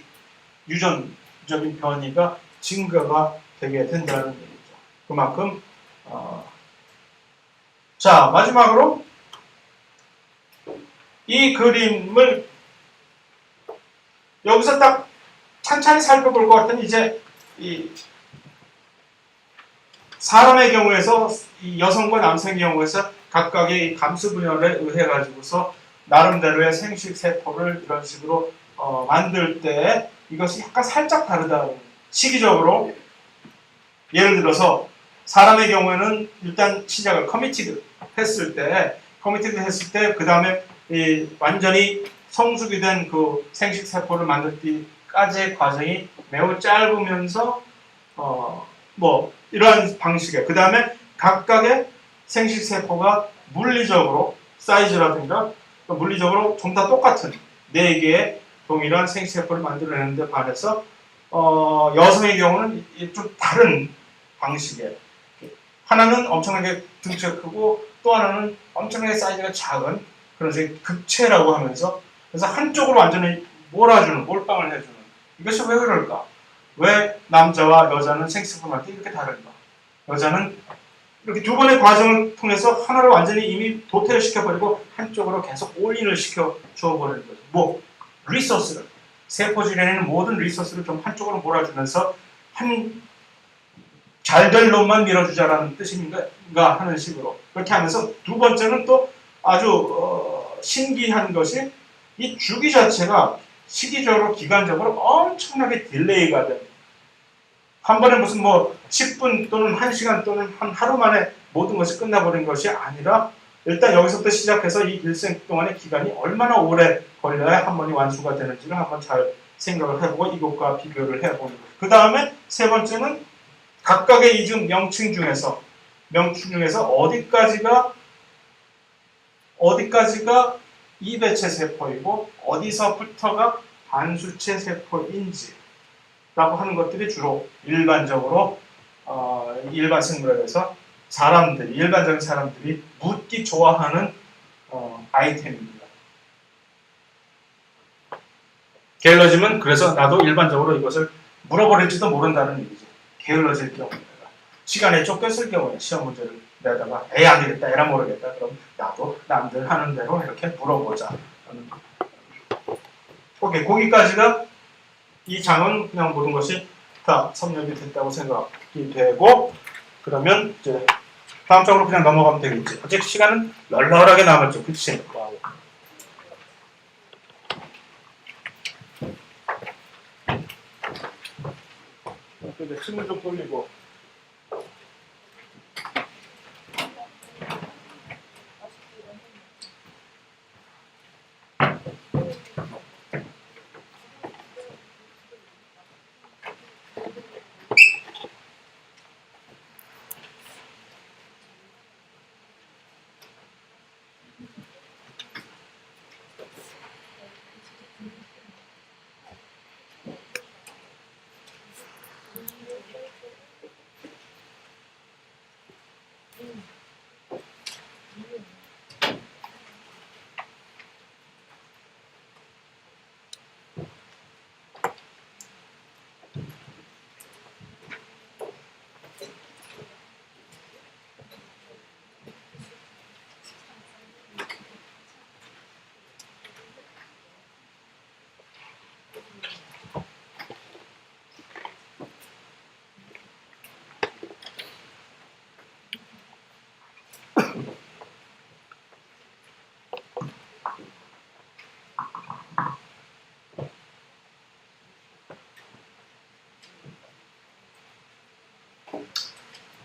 유전적인 변이가 증가가 되게 된다는 얘기죠. 그만큼 자 마지막으로 이 그림을 여기서 딱 찬찬히 살펴볼 것 같은 이제 이 사람의 경우에서 이 여성과 남성의 경우에서 각각의 감수 분열에 의해 가지고서 나름대로의 생식 세포를 이런 식으로 만들 때 이것이 약간 살짝 다르다. 시기적으로 예를 들어서 사람의 경우에는 일단 시작을 커미티드 했을 때 그 다음에 완전히 성숙이 된 그 생식 세포를 만들 때까지의 과정이 매우 짧으면서 뭐 이러한 방식에 그 다음에 각각의 생식 세포가 물리적으로 사이즈라든가 물리적으로 좀 다 똑같은 4개의 동일한 생식 세포를 만들어내는데 반해서 여성의 경우는 좀 다른 방식의 하나는 엄청나게 등치가 크고 또 하나는 엄청나게 사이즈가 작은 그런 극체라고 하면서 그래서 한쪽으로 완전히 몰아주는 몰빵을 해주는 이것이 왜 그럴까? 왜 남자와 여자는 생식форм할 때 이렇게 다른가? 여자는 이렇게 두 번의 과정을 통해서 하나를 완전히 이미 도태를 시켜버리고 한쪽으로 계속 올인을 시켜 주어버리는 거죠. 뭐 리소스를 세포질에 있는 모든 리소스를 좀 한쪽으로 몰아주면서 한 잘 될 놈만 밀어주자라는 뜻인가 하는 식으로 그렇게 하면서 두 번째는 또 아주 신기한 것이 이 주기 자체가 시기적으로 기간적으로 엄청나게 딜레이가 된 한 번에 무슨 뭐 10분 또는 1시간 또는 한 하루 만에 모든 것이 끝나버린 것이 아니라 일단 여기서부터 시작해서 이 일생 동안의 기간이 얼마나 오래 걸려야 한 번이 완수가 되는지를 한번 잘 생각을 해보고 이것과 비교를 해보는 거예요. 그 다음에 세 번째는 각각의 이중 명칭 중에서 어디까지가 이배체 세포이고 어디서부터가 반수체 세포인지 라고 하는 것들이 주로 일반적으로 일반 생물학에서 일반적인 사람들이 묻기 좋아하는 아이템입니다. 게을러지면 그래서 나도 일반적으로 이것을 물어버릴지도 모른다는 얘기죠. 게을러질 경우에 시간에 쫓겼을 경우에 시험 문제를 내다가 에이 안 되겠다 에라 모르겠다 그럼 나도 남들 하는 대로 이렇게 물어보자. 오케이 거기까지가 이 장은 그냥 모든 것이 다 섭렵이 됐다고 생각이 되고 그러면 이제 다음 장으로 그냥 넘어가면 되겠지. 아직 시간은 널널하게 남았죠. 그치? 와우. 근데 침을 좀 돌리고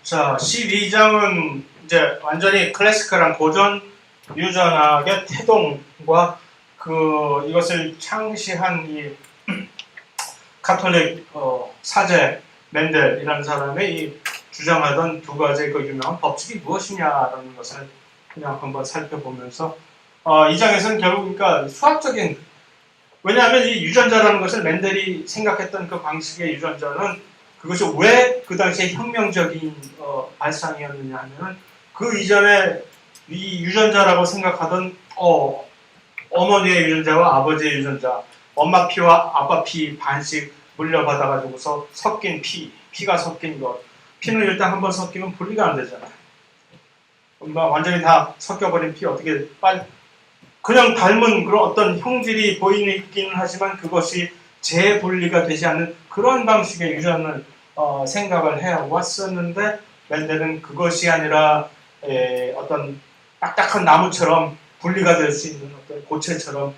자, 12장은 이제 완전히 클래시컬한 고전 유전학의 태동과 이것을 창시한 이 가톨릭 사제 멘델이라는 사람의 이 주장하던 두 가지의 그 유명한 법칙이 무엇이냐라는 것을 그냥 한번 살펴보면서 이 장에서는 결국 그러니까 수학적인 왜냐하면 이 유전자라는 것을 멘델이 생각했던 그 방식의 유전자는 그것이 왜 그 당시에 혁명적인 발상이었느냐 하면 그 이전에 이 유전자라고 생각하던 어머니의 유전자와 아버지의 유전자 엄마 피와 아빠 피 반씩 물려받아가지고서 섞인 피가 섞인 것 피는 일단 한번 섞이면 분리가 안 되잖아요. 완전히 다 섞여버린 피 어떻게 그냥 닮은 그런 어떤 형질이 보이기는 하지만 그것이 재분리가 되지 않는 그런 방식의 유전을 생각을 해왔었는데 멘델은 그것이 아니라 어떤 딱딱한 나무처럼 분리가 될 수 있는 어떤 고체처럼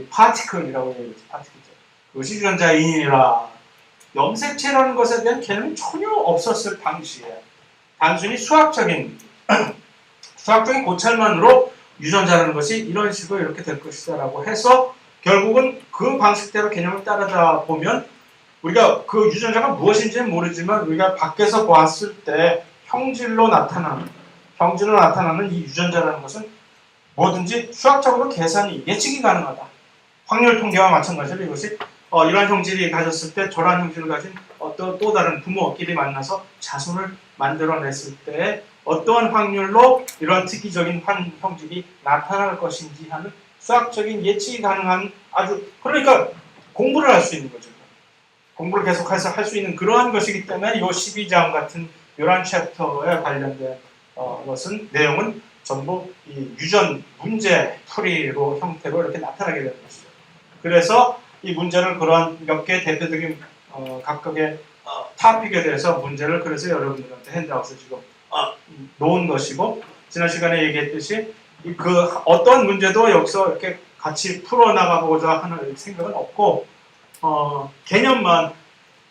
파티클이라고 얘기했죠. 파티클. 그것이 유전자인이라 염색체라는 것에 대한 개념이 전혀 없었을 당시에 단순히 수학적인 고찰만으로 유전자라는 것이 이런 식으로 이렇게 될 것이다 라고 해서 결국은 그 방식대로 개념을 따르다 보면 우리가 그 유전자가 무엇인지는 모르지만 우리가 밖에서 보았을 때 형질로 나타나는 이 유전자라는 것은 뭐든지 수학적으로 계산이 예측이 가능하다. 확률 통계와 마찬가지로 이것이 이러한 형질이 가졌을 때 저러한 형질을 가진 또 다른 부모끼리 만나서 자손을 만들어냈을 때 어떠한 확률로 이러한 특이적인 형질이 나타날 것인지 하는 수학적인 예측이 가능한 아주 그러니까 공부를 할 수 있는 거죠. 공부를 계속해서 할 수 있는 그러한 것이기 때문에 이 12장 같은 이러한 챕터에 관련된 것은 내용은 전부 이 유전 문제 풀이로 형태로 이렇게 나타나게 되는 것이죠. 그래서 이 문제를 그러한 몇 개의 대표적인 각각의 토픽에 대해서 문제를 그래서 여러분들한테 핸드아웃을 지금 놓은 것이고, 지난 시간에 얘기했듯이 그 어떤 문제도 여기서 이렇게 같이 풀어나가보자 하는 생각은 없고, 개념만,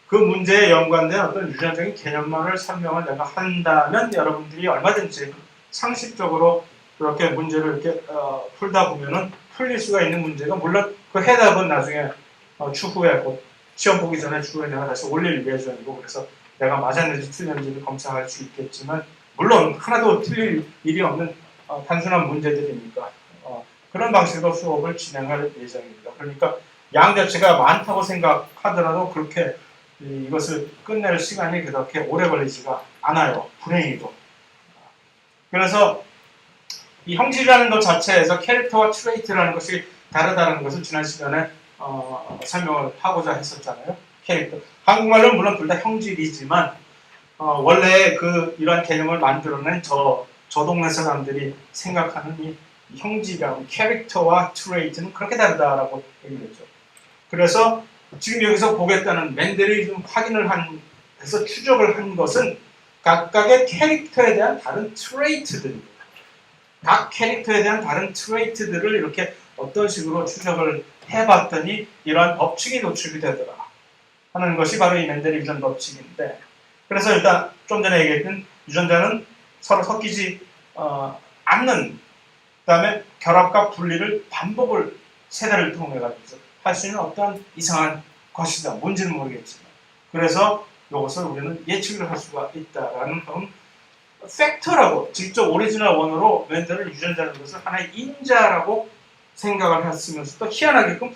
그 문제에 연관된 어떤 유전적인 개념만을 설명을 내가 한다면 여러분들이 얼마든지 상식적으로 그렇게 문제를 이렇게 풀다 보면은 풀릴 수가 있는 문제가, 물론 그 해답은 나중에 추후에 시험 보기 전에 추후에 내가 다시 올릴 예정이고, 그래서 내가 맞았는지 틀렸는지를 검사할 수 있겠지만, 물론 하나도 틀릴 일이 없는 단순한 문제들이니까 그런 방식으로 수업을 진행할 예정입니다. 그러니까 양 자체가 많다고 생각하더라도 그렇게 이것을 끝낼 시간이 그렇게 오래 걸리지가 않아요. 불행히도. 그래서 이 형질이라는 것 자체에서 캐릭터와 트레이트라는 것이 다르다는 것을 지난 시간에 설명을 하고자 했었잖아요. 캐릭터. 한국말로는 물론 둘 다 형질이지만 원래 이러한 개념을 만들어낸 저 동네 사람들이 생각하는 이 형질이라고 캐릭터와 트레이트는 그렇게 다르다라고 얘기했죠. 그래서 지금 여기서 보겠다는 맨델이 좀 확인을 해서 추적을 한 것은 각각의 캐릭터에 대한 다른 트레이트들입니다. 각 캐릭터에 대한 다른 트레이트들을 이렇게 어떤 식으로 추적을 해봤더니 이러한 법칙이 도출이 되더라 하는 것이 바로 이 맨델의 유전 법칙인데, 그래서 일단 좀 전에 얘기했던 유전자는 서로 섞이지 않는, 그 다음에 결합과 분리를 반복을 세대를 통해 가지고 할 수 있는 어떤 이상한 것이다. 뭔지는 모르겠지만. 그래서 이것을 우리는 예측을 할 수가 있다라는 그런 팩터라고, 직접 오리지널 원어로 맨델은 유전자라는 것을 하나의 인자라고 생각을 했으면서도 희한하게끔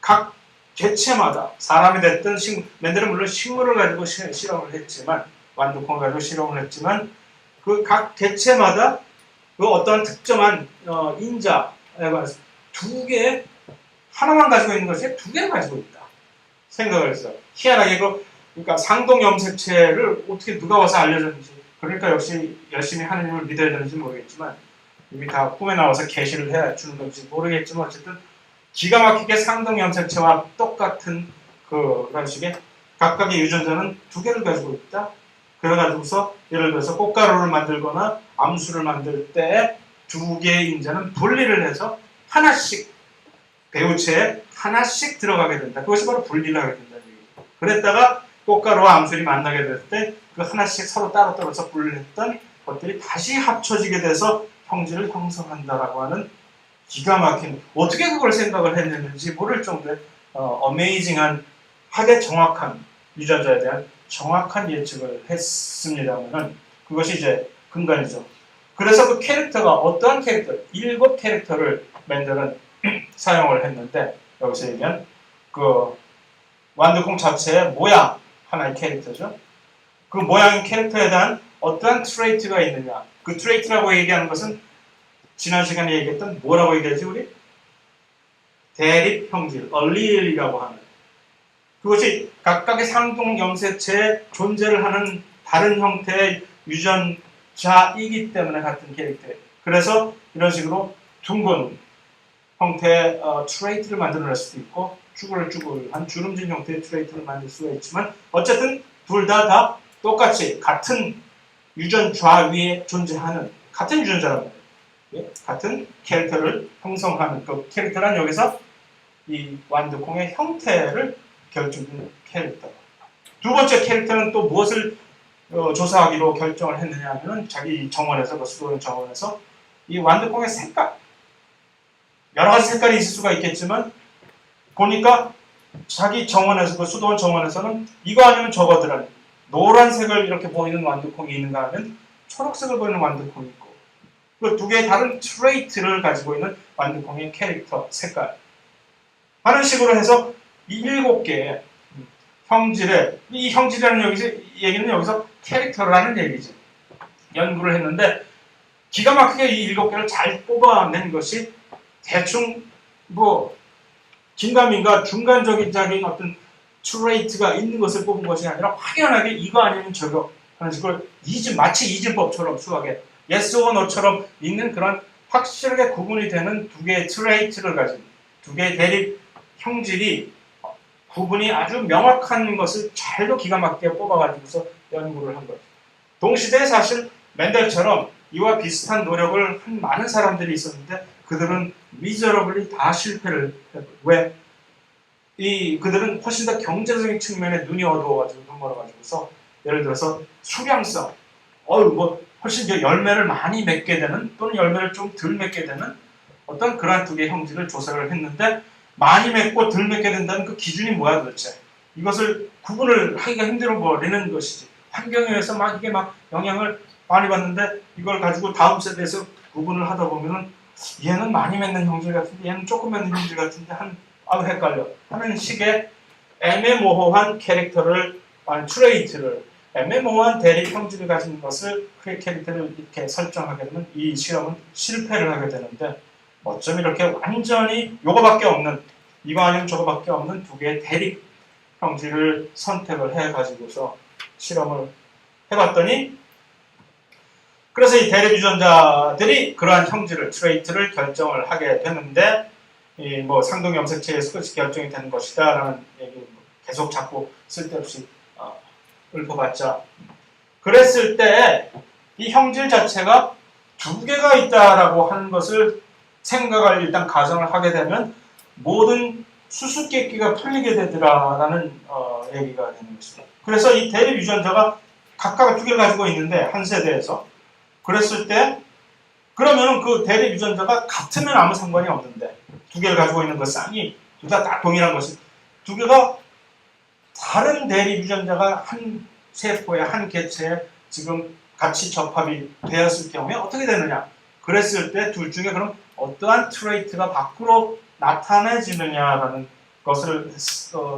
각 개체마다, 사람이 됐든 맨델은 물론 식물을 가지고 실험을 했지만, 완두콩을 가지고 실험을 했지만, 그 각 개체마다 그 어떤 특정한 인자에 관해서 하나만 가지고 있는 것이 두 개를 가지고 있다 생각을 했어요. 희한하게 그러니까 상동 염색체를 어떻게 누가 와서 알려줬는지, 그러니까 역시 열심히 하느님을 믿어야 되는지 모르겠지만, 이미 다 꿈에 나와서 계시를 해주는 건지 모르겠지만, 어쨌든 기가 막히게 상동 염색체와 똑같은 그런 식의 각각의 유전자는 두 개를 가지고 있다. 그래가지고서 예를 들어서 꽃가루를 만들거나 암수를 만들 때 두 개의 인자는 분리를 해서 하나씩, 배우체에 하나씩 들어가게 된다. 그것이 바로 분리를 하게 된다는 얘기죠. 그랬다가 꽃가루와 암술이 만나게 될 때 그 하나씩 서로 따로 떨어져 분리했던 것들이 다시 합쳐지게 돼서 형질을 형성한다라고 하는 기가 막힌, 어떻게 그걸 생각을 했는지 모를 정도의 어메이징한, 하되 정확한 유전자에 대한 정확한 예측을 했습니다만은 그것이 이제 근간이죠. 그래서 그 캐릭터가 어떠한 캐릭터, 7캐릭터를 맨델은 사용을 했는데, 여기서 얘기한 그 완두콩 자체의 모양, 하나의 캐릭터죠. 그 모양의 캐릭터에 대한 어떠한 트레이트가 있느냐. 그 트레이트라고 얘기하는 것은 지난 시간에 얘기했던 뭐라고 얘기하지 우리? 대립 형질, 얼리일이라고 하는, 그것이 각각의 상동 염색체에 존재를 하는 다른 형태의 유전자이기 때문에 같은 캐릭터예요. 그래서 이런 식으로 둥근 형태의 트레이트를 만들어낼 수도 있고, 쭈글쭈글한 주름진 형태의 트레이트를 만들 수가 있지만, 어쨌든 둘 다 똑같이 같은 유전자 위에 존재하는 같은 유전자란 말이에요. 예? 같은 캐릭터를 형성하는 그 캐릭터란 여기서 이 완두콩의 형태를 결정짓는 캐릭터. 두 번째 캐릭터는 또 무엇을 조사하기로 결정을 했느냐 하면, 자기 정원에서, 수도원 정원에서 이 완두콩의 색깔, 여러 가지 색깔이 있을 수가 있겠지만 보니까 자기 정원에서, 수도원 정원에서는 이거 아니면 저거더라는, 노란색을 이렇게 보이는 완두콩이 있는가 하면 초록색을 보이는 완두콩이 있고, 그 두 개의 다른 트레이트를 가지고 있는 완두콩의 캐릭터, 색깔 하는 식으로 해서 이 7개의 형질에, 이 형질이라는 얘기는 여기서 캐릭터라는 얘기지. 연구를 했는데 기가 막히게 이 7개를 잘 뽑아낸 것이 대충 긴가민가 중간적인 어떤 트레이트가 있는 것을 뽑은 것이 아니라 확연하게 이거 아니면 저거 하는 식으로 마치 이진법처럼 수학에 yes or no처럼 있는 그런 확실하게 구분이 되는 두 개의 트레이트를 가진 두 개의 대립 형질이 구분이 아주 명확한 것을 잘도 기가 막히게 뽑아가지고서 연구를 한 거죠. 동시대에 사실 멘델처럼 이와 비슷한 노력을 한 많은 사람들이 있었는데 그들은 미저러블리 다 실패를 했고 왜? 그들은 훨씬 더 경제적인 측면에 눈이 어두워가지고 눈 멀어가지고서 예를 들어서 수량성, 훨씬 더 열매를 많이 맺게 되는 또는 열매를 좀 덜 맺게 되는 어떤 그러한 두 개의 형질을 조사를 했는데 많이 맺고 덜 맺게 된다는 그 기준이 뭐야 도대체? 이것을 구분을 하기가 힘들어 버리는 것이지. 환경에 의해서 이게 영향을 많이 받는데 이걸 가지고 다음 세대에서 구분을 하다 보면은 얘는 많이 맺는 형질 같은데 얘는 조금 맺는 형질 같은데 헷갈려 하는 식의 애매모호한 캐릭터를 트레이트를 애매모호한 대립 형질을 가진 것을 그 캐릭터를 이렇게 설정하게 되면 이 실험은 실패를 하게 되는데 어쩜 이렇게 완전히 요거밖에 없는 이거 아니면 저거밖에 없는 두 개의 대립 형질을 선택을 해가지고서 실험을 해봤더니 그래서 이 대립 유전자들이 그러한 형질을 트레이트를 결정을 하게 되는데 상동 염색체에서 그것이 결정이 되는 것이다라는 얘기 계속 자꾸 쓸데없이 읊어봤자 그랬을 때 이 형질 자체가 두 개가 있다라고 하는 것을 생각을 일단 가정을 하게 되면 모든 수수께끼가 풀리게 되더라라는 얘기가 되는 것입니다. 그래서 이 대립 유전자가 각각 두 개를 가지고 있는데 한 세대에서 그랬을 때 그러면은 그 대립 유전자가 같으면 아무 상관이 없는데 두 개를 가지고 있는 것 쌍이 둘 다 딱 동일한 것이 두 개가 다른 대립 유전자가 한 세포에 한 개체에 지금 같이 접합이 되었을 경우에 어떻게 되느냐? 그랬을 때 둘 중에 그럼 어떠한 트레이트가 밖으로 나타내지느냐라는 것을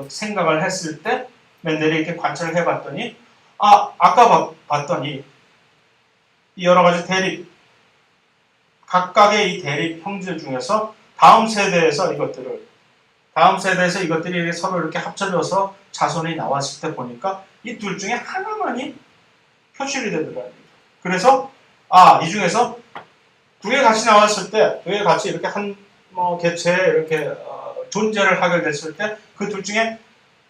생각을 했을 때 멘델이 이렇게 관찰을 해봤더니 아까 봤더니 이 여러 가지 대립 각각의 이 대립 형질 중에서 다음 세대에서 이것들이 서로 이렇게 합쳐져서 자손이 나왔을 때 보니까 이 둘 중에 하나만이 표출이 되더라고요. 그래서 이 중에서 두 개 같이 나왔을 때, 두 개 같이 이렇게 한 개체에 이렇게 존재를 하게 됐을 때 그 둘 중에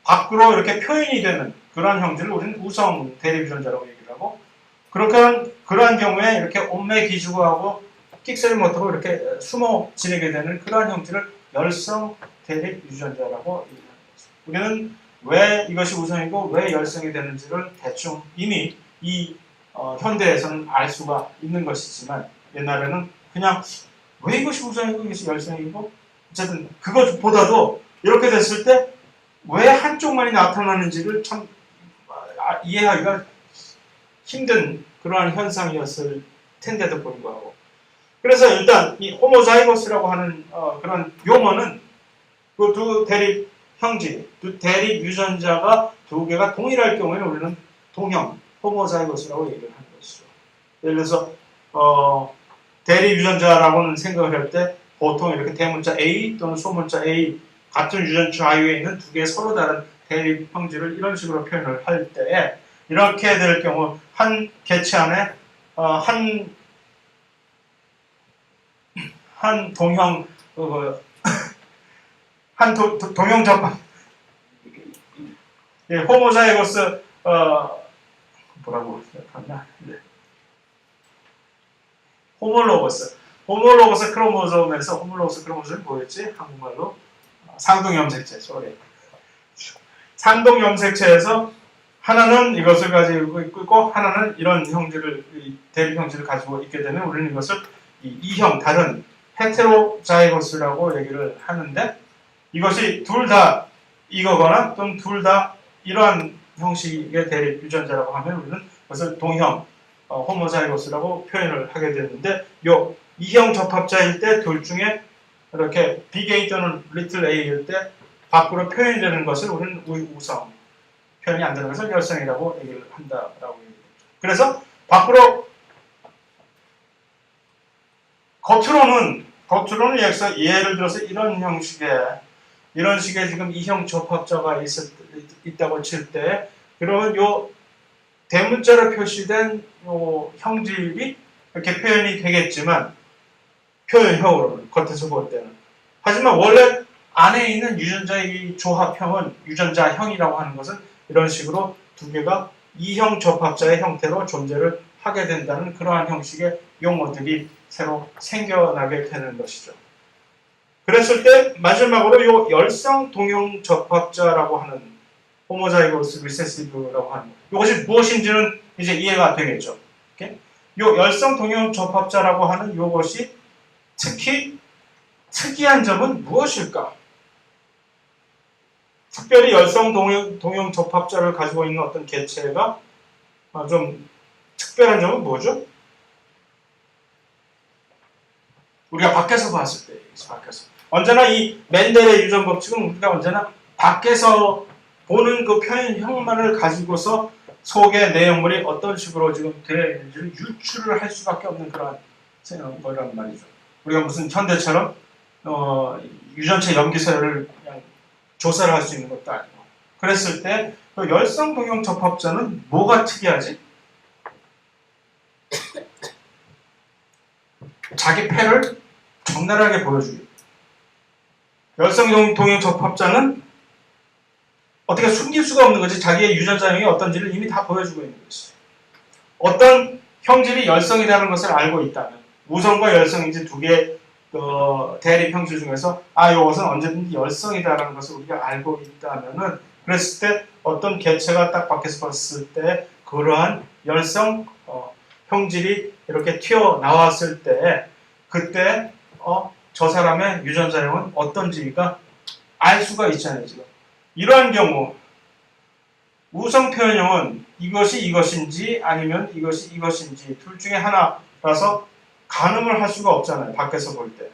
밖으로 이렇게 표현이 되는 그러한 형질을 우리는 우성 대립 유전자라고 얘기를 하고 그러한 경우에 이렇게 온매기주하고 끽소리 못하고 이렇게 숨어 지내게 되는 그러한 형질을 열성 대립 유전자라고 얘기합니다. 우리는 왜 이것이 우성이고 왜 열성이 되는지를 대충 이미 이 현대에서는 알 수가 있는 것이지만 옛날에는 그냥 왜 이것이 우성이고 이것이 열성이고 어쨌든 그것보다도 이렇게 됐을 때 왜 한쪽만이 나타나는지를 참 이해하기가 힘든 그러한 현상이었을 텐데도 불구하고 그래서 일단 이 호모자이거스라고 하는 그런 용어는 그 두 대립 형질, 두 대립 유전자가 두 개가 동일할 경우에는 우리는 동형, 호모자이거스라고 얘기를 하는 것이죠. 예를 들어서 대립 유전자라고는 생각을 할 때 보통 이렇게 대문자 A 또는 소문자 A 같은 유전자 좌유에 있는 두 개의 서로 다른 대립 형질을 이런 식으로 표현을 할 때에 이렇게 될 경우 한 개체 안에 한 동형 동형 접합 호모자이거스 뭐라고 생각하냐 호몰로거스 크로모솜에서 호몰로거스 크로모솜이 뭐였지? 한국말로 상동염색체 상동염색체에서 하나는 이것을 가지고 있고 하나는 이런 형질을 대립 형질을 가지고 있게 되면 우리는 이것을 이형 다른 헤테로자이거스라고 얘기를 하는데 이것이 둘 다 이거거나 또는 둘 다 이러한 형식의 대립 유전자라고 하면 우리는 그것을 동형 호모자이거스라고 표현을 하게 되는데 요 이형 접합자일 때 둘 중에 이렇게 big A 또는 little a일 때 밖으로 표현이 되는 것을 우리는 우성 표현이 안 되는 것을 열성이라고 얘기를 한다라고 얘기합니다. 그래서 밖으로 겉으로는 예를 들어서 이런 형식의 이런 식의 지금 이형 접합자가 있다고 칠 때, 그러면 요 대문자로 표시된 요 형질이 이렇게 표현이 되겠지만, 표현형으로는 겉에서 볼 때는. 하지만 원래 안에 있는 유전자의 이 조합형은 유전자형이라고 하는 것은 이런 식으로 두 개가 이형 접합자의 형태로 존재를 하게 된다는 그러한 형식의 용어들이 새로 생겨나게 되는 것이죠. 그랬을 때 마지막으로 요 열성 동형 접합자라고 하는 호모자이고스 리세시브라고 하는 이것이 무엇인지는 이제 이해가 되겠죠. 이렇게? 요 열성 동형 접합자라고 하는 이것이 특히 특이한 점은 무엇일까? 특별히 열성 동형 접합자를 가지고 있는 어떤 개체가 좀 특별한 점은 뭐죠? 우리가 밖에서 봤을 때, 밖에서. 언제나 이 멘델의 유전 법칙은 우리가 언제나 밖에서 보는 그 표현형만을 가지고서 속의 내용물이 어떤 식으로 지금 되어 있는지를 유추를 할 수밖에 없는 그런 거란 말이죠. 우리가 무슨 현대처럼 유전체 염기서열을 그냥 조사를 할 수 있는 것도 아니고. 그랬을 때 열성 동형 접합자는 뭐가 특이하지? 자기 패를 적나라하게 보여주기. 열성 동형 접합자는 어떻게 숨길 수가 없는 거지. 자기의 유전자형이 어떤지를 이미 다 보여주고 있는 것이. 어떤 형질이 열성이라는 것을 알고 있다면, 우성과 열성인지 두 개의 대립 형질 중에서 이것은 언제든지 열성이다라는 것을 우리가 알고 있다면은, 그랬을 때 어떤 개체가 딱 밖에서 봤을 때 그러한 열성 형질이 이렇게 튀어나왔을 때, 그때 저 사람의 유전자형은 어떤지가 알 수가 있잖아요. 지금 이러한 경우 우성 표현형은 이것이 이것인지 아니면 이것이 이것인지 둘 중에 하나라서 가늠을 할 수가 없잖아요. 밖에서 볼 때.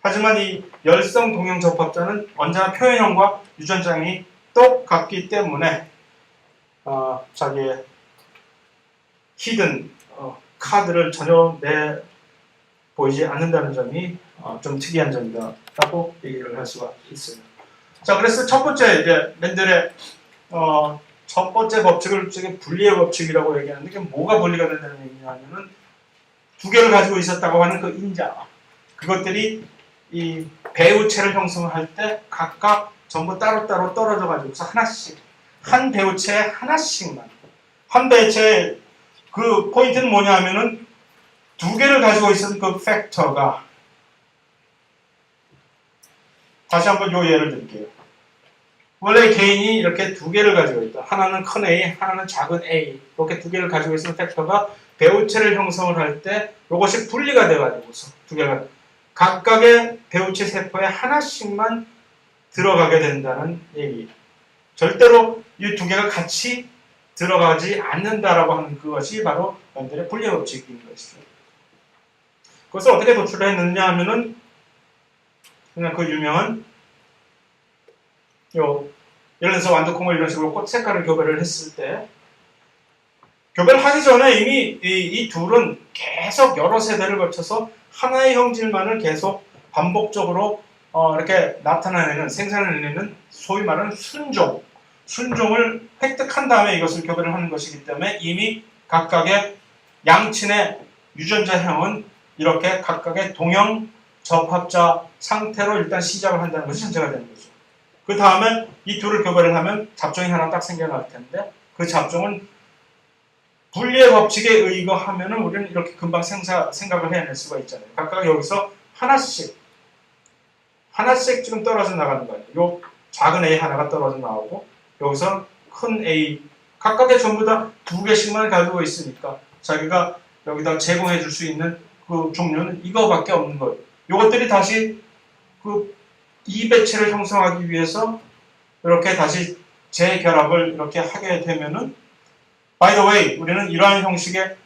하지만 이 열성 동형 접합자는 언제나 표현형과 유전자형이 똑같기 때문에 자기의 히든 카드를 전혀 보이지 않는다는 점이 좀 특이한 점이다라고 얘기를 할 수가 있어요. 자, 그래서 첫 번째 이제 멘델의 첫 번째 법칙을 분리의 법칙이라고 얘기하는데, 그게 뭐가 분리가 된다는 얘기냐면은 두 개를 가지고 있었다고 하는 그 인자, 그것들이 이 배우체를 형성할 때 각각 전부 따로따로 떨어져 가지고서 하나씩, 한 배우체에 하나씩만, 한 배우체의 그 포인트는 뭐냐 하면은 두 개를 가지고 있었던 그 팩터가, 다시 한번 요 예를 들게요. 원래 개인이 이렇게 두 개를 가지고 있다. 하나는 큰 A, 하나는 작은 A. 이렇게 두 개를 가지고 있는 팩터가 배우체를 형성을 할 때 이것이 분리가 돼가지고서 두 개가 각각의 배우체 세포에 하나씩만 들어가게 된다는 얘기. 절대로 이 두 개가 같이 들어가지 않는다라고 하는 그것이 바로 멘델의 분리의 법칙인 것이죠. 그것을 어떻게 도출을 했느냐 하면은 그냥 그 유명한 예를 들어서 완두콩을 이런 식으로 꽃 색깔을 교배를 했을 때, 교배를 하기 전에 이미 이 둘은 계속 여러 세대를 거쳐서 하나의 형질만을 계속 반복적으로 이렇게 나타내는, 생산해내는 소위 말하는 순종을 획득한 다음에 이것을 교배를 하는 것이기 때문에 이미 각각의 양친의 유전자형은 이렇게 각각의 동형 접합자 상태로 일단 시작을 한다는 것이 전제가 되는 거죠. 그 다음에 이 둘을 교배를 하면 잡종이 하나 딱 생겨날 텐데, 그 잡종은 분리의 법칙에 의거하면은 우리는 이렇게 금방 생각을 해낼 수가 있잖아요. 각각 여기서 하나씩 지금 떨어져 나가는 거예요. 요 작은 A 하나가 떨어져 나오고, 여기서 큰 A, 각각의 전부 다 두 개씩만 가지고 있으니까 자기가 여기다 제공해 줄 수 있는 그 종류는 이거밖에 없는 거예요. 요것들이 다시 그 이 배체를 형성하기 위해서 이렇게 다시 재결합을 이렇게 하게 되면은, by the way, 우리는 이러한 형식의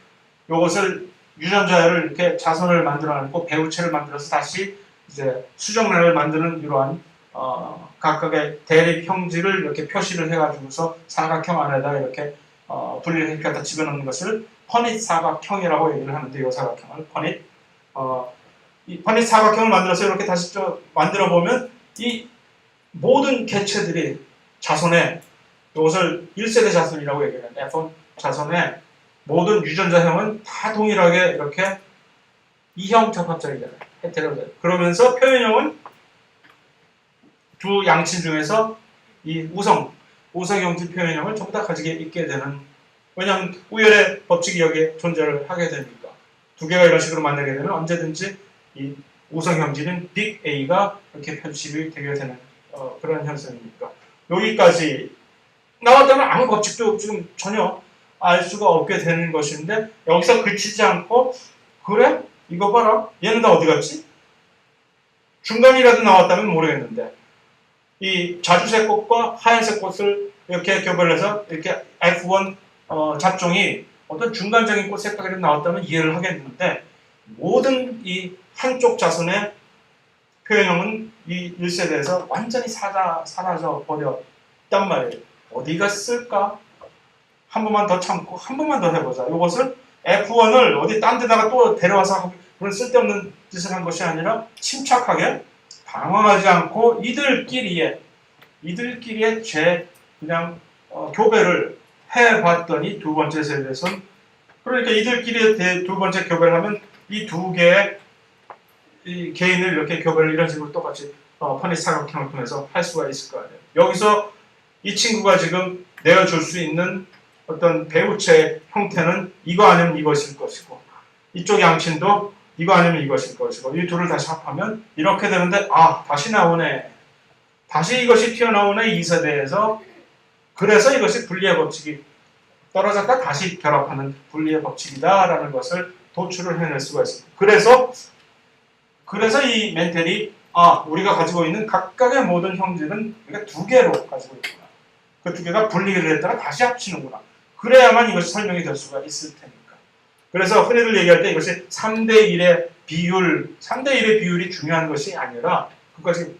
요것을 유전자를 이렇게 자손을 만들어내고 배우체를 만들어서 다시 이제 수정란을 만드는 이러한 각각의 대립 형질을 이렇게 표시를 해가지고서 사각형 안에다 이렇게 분리를 갖다 집어넣는 것을 퍼닛 사각형이라고 얘기를 하는데, 이 사각형을 퍼닛 이 반드시 사각형을 만들어서 이렇게 다시 만들어 보면 이 모든 개체들이 자손의 이것을 1세대 자손이라고 얘기해요. F1 자손의 모든 유전자형은 다 동일하게 이렇게 이형 접합적이잖아요. 헤테로적. 그러면서 표현형은 두 양친 중에서 이 우성형질 표현형을 전부 다 가지게 있게 되는, 왜냐하면 우열의 법칙이 여기에 존재를 하게 되니까 두 개가 이런 식으로 만나게 되면 언제든지 이 우성형질인 빅 A가 이렇게 표출이 되게 되는 그런 현상이니까 여기까지 나왔다면 아무 법칙도 지금 전혀 알 수가 없게 되는 것인데 여기서 그치지 않고 그래? 이거 봐라. 얘는 다 어디 갔지? 중간이라도 나왔다면 모르겠는데 이 자주색 꽃과 하얀색 꽃을 이렇게 교배해서 이렇게 F1 잡종이 어떤 중간적인 꽃 색깔이 나왔다면 이해를 하겠는데 모든 이 한쪽 자손의 표현형은 이 1세대에서 완전히 사라져 버렸단 말이에요. 어디 갔을까? 한 번만 더 참고 한 번만 더 해보자. 이것을 F1을 어디 딴 데다가 또 데려와서 그런 쓸데없는 짓을 한 것이 아니라 침착하게 방황하지 않고 이들끼리의 그냥 교배를 해봤더니 두 번째 세대에선 그러니까 이들끼리 두 번째 교배를 하면 이 두 개의 이 개인을 이렇게 교배를 이런 식으로 똑같이 퍼니스 사각형을 통해서 할 수가 있을 거 아니에요. 여기서 이 친구가 지금 내어줄 수 있는 어떤 배우체 형태는 이거 아니면 이것일 것이고 이쪽 양친도 이거 아니면 이것일 것이고 이 둘을 다시 합하면 이렇게 되는데 다시 나오네. 다시 이것이 튀어나오네 2세대에서. 그래서 이것이 분리의 법칙이 떨어졌다 다시 결합하는 분리의 법칙이다라는 것을 도출을 해낼 수가 있습니다. 그래서 이 멘텔이 우리가 가지고 있는 각각의 모든 형질은 우리가 두 개로 가지고 있구나. 그 두 개가 분리를 했다가 다시 합치는구나. 그래야만 이것이 설명이 될 수가 있을 테니까. 그래서 흔히들 얘기할 때 이것이 3대1의 비율, 3대1의 비율이 중요한 것이 아니라 그것이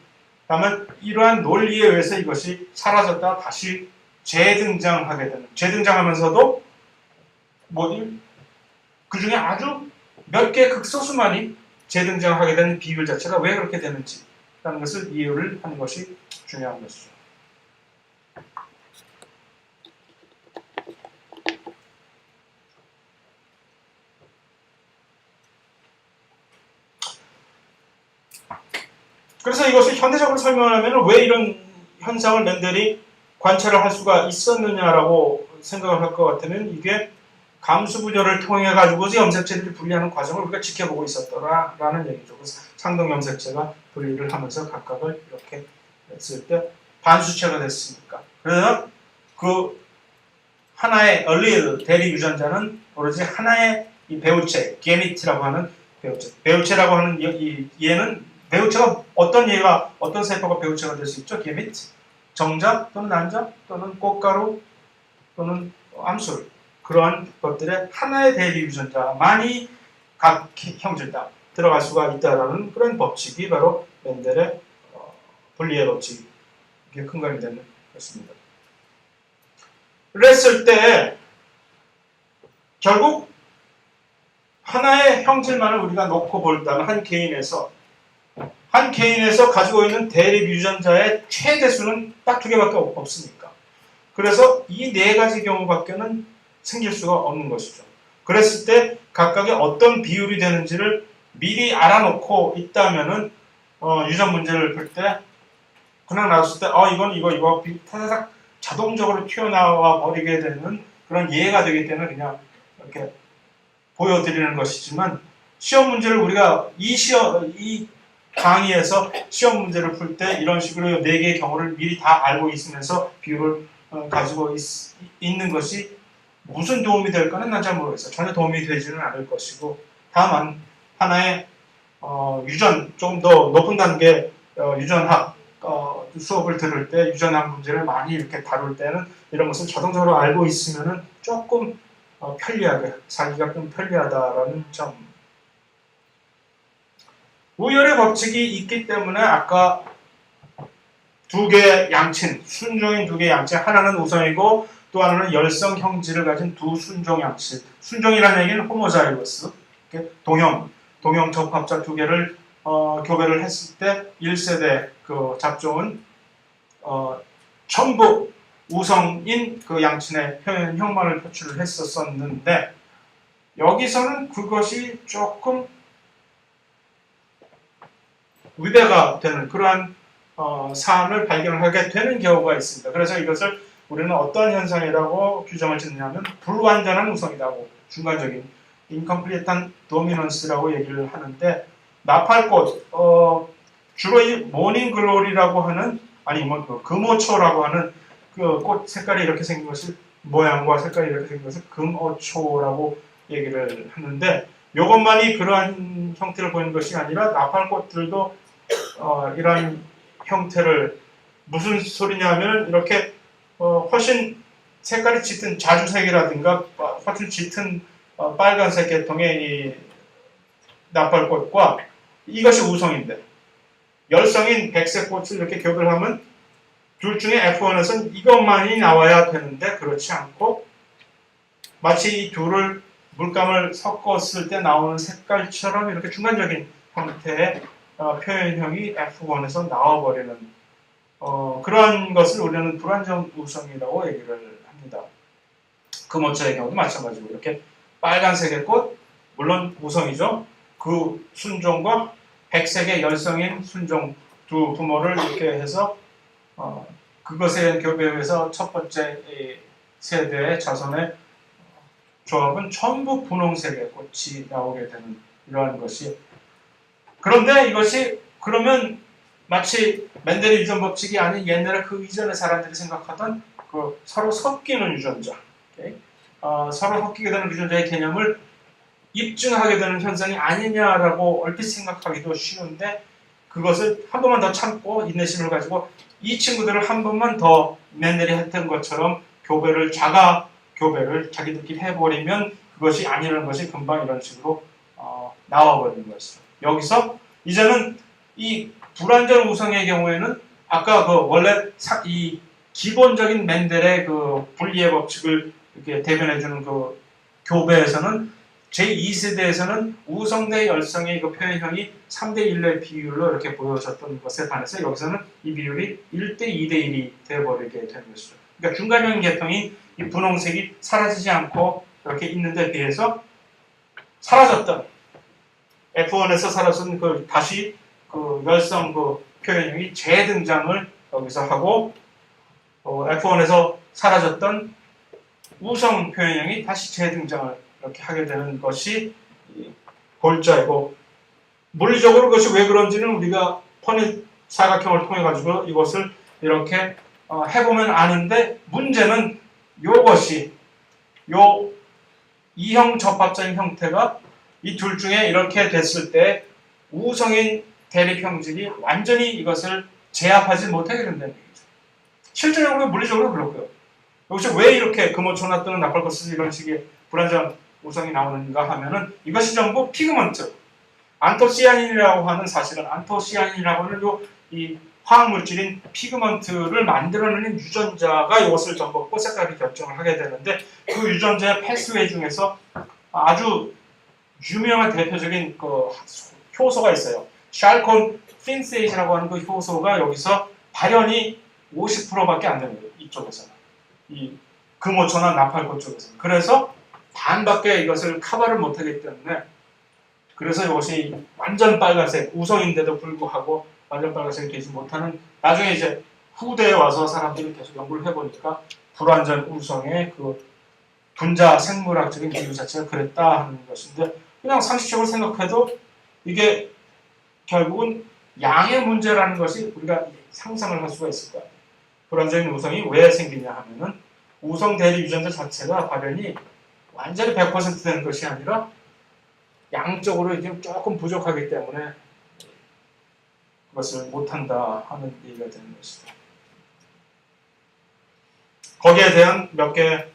다만 이러한 논리에 의해서 이것이 사라졌다가 다시 재등장하게 되는, 재등장하면서도 그 중에 아주 몇 개 극소수만이 재등장하게 되는 비율 자체가 왜 그렇게 되는지라는 것을 이해를 하는 것이 중요한 것이죠. 그래서 이것을 현대적으로 설명하면 왜 이런 현상을 멘델이 관찰을 할 수가 있었느냐라고 생각을 할 것 같으면 이게 감수부조를 통해 가지고 염색체들이 분리하는 과정을 우리가 지켜보고 있었더라라는 얘기죠. 그래서 상동 염색체가 분리를 하면서 각각을 이렇게 했을 때 반수체가 됐으니까. 그래서 그 하나의 얼릴 대리 유전자는 오로지 하나의 이 배우체, 게미트라고 하는 배우체. 배우체라고 하는 얘는 배우체가 어떤 세포가 배우체가 될 수 있죠? 게미트, 정자 또는 난자 또는 꽃가루 또는 암술. 그러한 것들의 하나의 대리 유전자만이 각 형질 다 들어갈 수가 있다라는 그런 법칙이 바로 멘델의 분리의 법칙이 근간이 되는 것입니다. 그랬을 때 결국 하나의 형질만을 우리가 놓고 본다면 한 개인에서 가지고 있는 대립 유전자의 최대수는 딱 두 개밖에 없으니까. 그래서 이 네 가지 경우밖에는 생길 수가 없는 것이죠. 그랬을 때 각각의 어떤 비율이 되는지를 미리 알아놓고 있다면은 유전 문제를 풀 때 그냥 나왔을 때 이건 이거 타다닥 자동적으로 튀어나와 버리게 되는 그런 예가 되기 때문에 그냥 이렇게 보여드리는 것이지만 시험 문제를 우리가 이 강의에서 시험 문제를 풀 때 이런 식으로 네 개의 경우를 미리 다 알고 있으면서 비율을 가지고 있는 것이 무슨 도움이 될까는 난 잘 모르겠어요. 전혀 도움이 되지는 않을 것이고 다만 하나의 유전 좀 더 높은 단계 유전학 수업을 들을 때 유전학 문제를 많이 이렇게 다룰 때는 이런 것을 자동적으로 알고 있으면은 조금 편리하게 살기가 좀 편리하다라는 점. 우열의 법칙이 있기 때문에 아까 두 개의 양친, 순종인 두 개의 양친, 하나는 우성이고 또 하나는 열성 형질을 가진 두 순종 양친. 순종이라는 얘기는 호모자이거스, 동형. 동형 접합자 두 개를 교배를 했을 때 1세대 그 잡종은 전부 우성인 그 양친의 표현형만을 표출을 했었었는데 여기서는 그것이 조금 위배가 되는 그러한 사안을 발견하게 되는 경우가 있습니다. 그래서 이것을 우리는 어떤 현상이라고 규정을 짓느냐면 불완전한 우성이라고 중간적인 인컴플리트한 도미넌스라고 얘기를 하는데 나팔꽃 주로 이 모닝글로리라고 하는 아니 뭐 금오초라고 하는 그 꽃 색깔이 이렇게 생긴 것을 모양과 색깔이 이렇게 생긴 것을 금오초라고 얘기를 하는데 이것만이 그러한 형태를 보이는 것이 아니라 나팔꽃들도 이러한 형태를 무슨 소리냐면 이렇게 훨씬 색깔이 짙은 자주색이라든가 훨씬 짙은 빨간색 계통의 이 나팔꽃과 이것이 우성인데 열성인 백색 꽃을 이렇게 교배를 하면 둘 중에 F1에서는 이것만이 나와야 되는데 그렇지 않고 마치 이 둘을 물감을 섞었을 때 나오는 색깔처럼 이렇게 중간적인 형태의 표현형이 F1에서 나와버리는 그런 것을 우리는 불완전 우성이라고 얘기를 합니다. 금오초의 경우도 마찬가지고 이렇게 빨간색의 꽃, 물론 우성이죠. 그 순종과 백색의 열성인 순종 두 부모를 이렇게 해서 그것에 교배해서 첫 번째 세대의 자손의 조합은 전부 분홍색의 꽃이 나오게 되는 이러한 것이 그런데 이것이 그러면 마치 멘델의 유전 법칙이 아닌 옛날에 그 이전의 사람들이 생각하던 그 서로 섞이는 유전자 서로 섞이게 되는 유전자의 개념을 입증하게 되는 현상이 아니냐라고 얼핏 생각하기도 쉬운데 그것을 한 번만 더 참고 인내심을 가지고 이 친구들을 한 번만 더 멘델이 했던 것처럼 자가 교배를 자기들끼리 해버리면 그것이 아니라는 것이 금방 이런 식으로 나와버리는 것이죠. 여기서 이제는 이 불완전 우성의 경우에는 아까 그 원래 이 기본적인 멘델의 그 분리의 법칙을 이렇게 대변해주는 그 교배에서는 제2세대에서는 우성 대 열성의 그 표현형이 3대 1의 비율로 이렇게 보여졌던 것에 반해서 여기서는 이 비율이 1대 2대 1이 되어버리게 되는 것이죠. 그러니까 중간형 계통인 이 분홍색이 사라지지 않고 이렇게 있는데 비해서 사라졌던 F1에서 사라진 그 다시 그 열성 그 표현형이 재등장을 여기서 하고 F1에서 사라졌던 우성 표현형이 다시 재등장을 이렇게 하게 되는 것이 골자이고 물리적으로 그것이 왜 그런지는 우리가 퍼닛 사각형을 통해 가지고 이것을 이렇게 해보면 아는데 문제는 이것이 요 이형 접합자인 형태가 이 둘 중에 이렇게 됐을 때 우성인 대립 형질이 완전히 이것을 제압하지 못하게 된다는 얘기죠. 실질적으로 물리적으로 그렇고요. 여기서 왜 이렇게 금오초나 또는 나팔꽃에서 이런 식의 불완전 우성이 나오는가 하면은 이것이 전부 피그먼트 안토시아닌이라고 하는 사실은 안토시아닌이라고 하는 이 화학물질인 피그먼트를 만들어내는 유전자가 이것을 전부 꽃 색깔을 결정을 하게 되는데 그 유전자의 패스웨이 중에서 아주 유명한 대표적인 그 효소가 있어요. 샬콘 핀세이라고 하는 그 효소가 여기서 발현이 50%밖에 안 됩니다. 이쪽에서는 이 금오초나 나팔꽃 쪽에서는 그래서 반밖에 이것을 커버를 못하기 때문에 그래서 이것이 완전 빨간색 우성인데도 불구하고 완전 빨간색이 되지 못하는 나중에 이제 후대에 와서 사람들이 계속 연구를 해보니까 불완전 우성의 그 분자 생물학적인 이유 자체가 그랬다 하는 것인데 그냥 상식적으로 생각해도 이게 결국은 양의 문제라는 것이 우리가 상상을 할 수가 있을 거예요. 불완전인 우성이 왜 생기냐 하면은 우성 대리 유전자 자체가 발현이 완전히 100% 되는 것이 아니라 양적으로 이제 조금 부족하기 때문에 그것을 못한다 하는 얘기가 되는 것이다. 거기에 대한 몇 개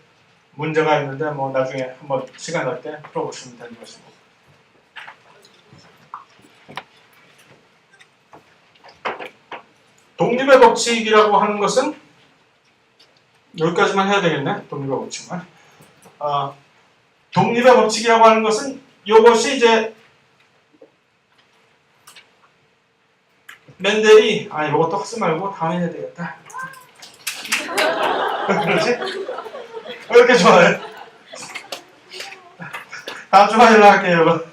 문제가 있는데 뭐 나중에 한번 시간 날 때 풀어보시면 되는 것입니다. 독립의 법칙이라고 하는 것은 여기까지만 해야 되겠네. 독립의 법칙만. 독립의 법칙이라고 하는 것은 이것이 이제 멘델이 이것도 하지 말고 다음에 해야 되겠다. 왜 그러지? 왜 이렇게 좋아해? 다음 주 화요일에 할게요, 여러분.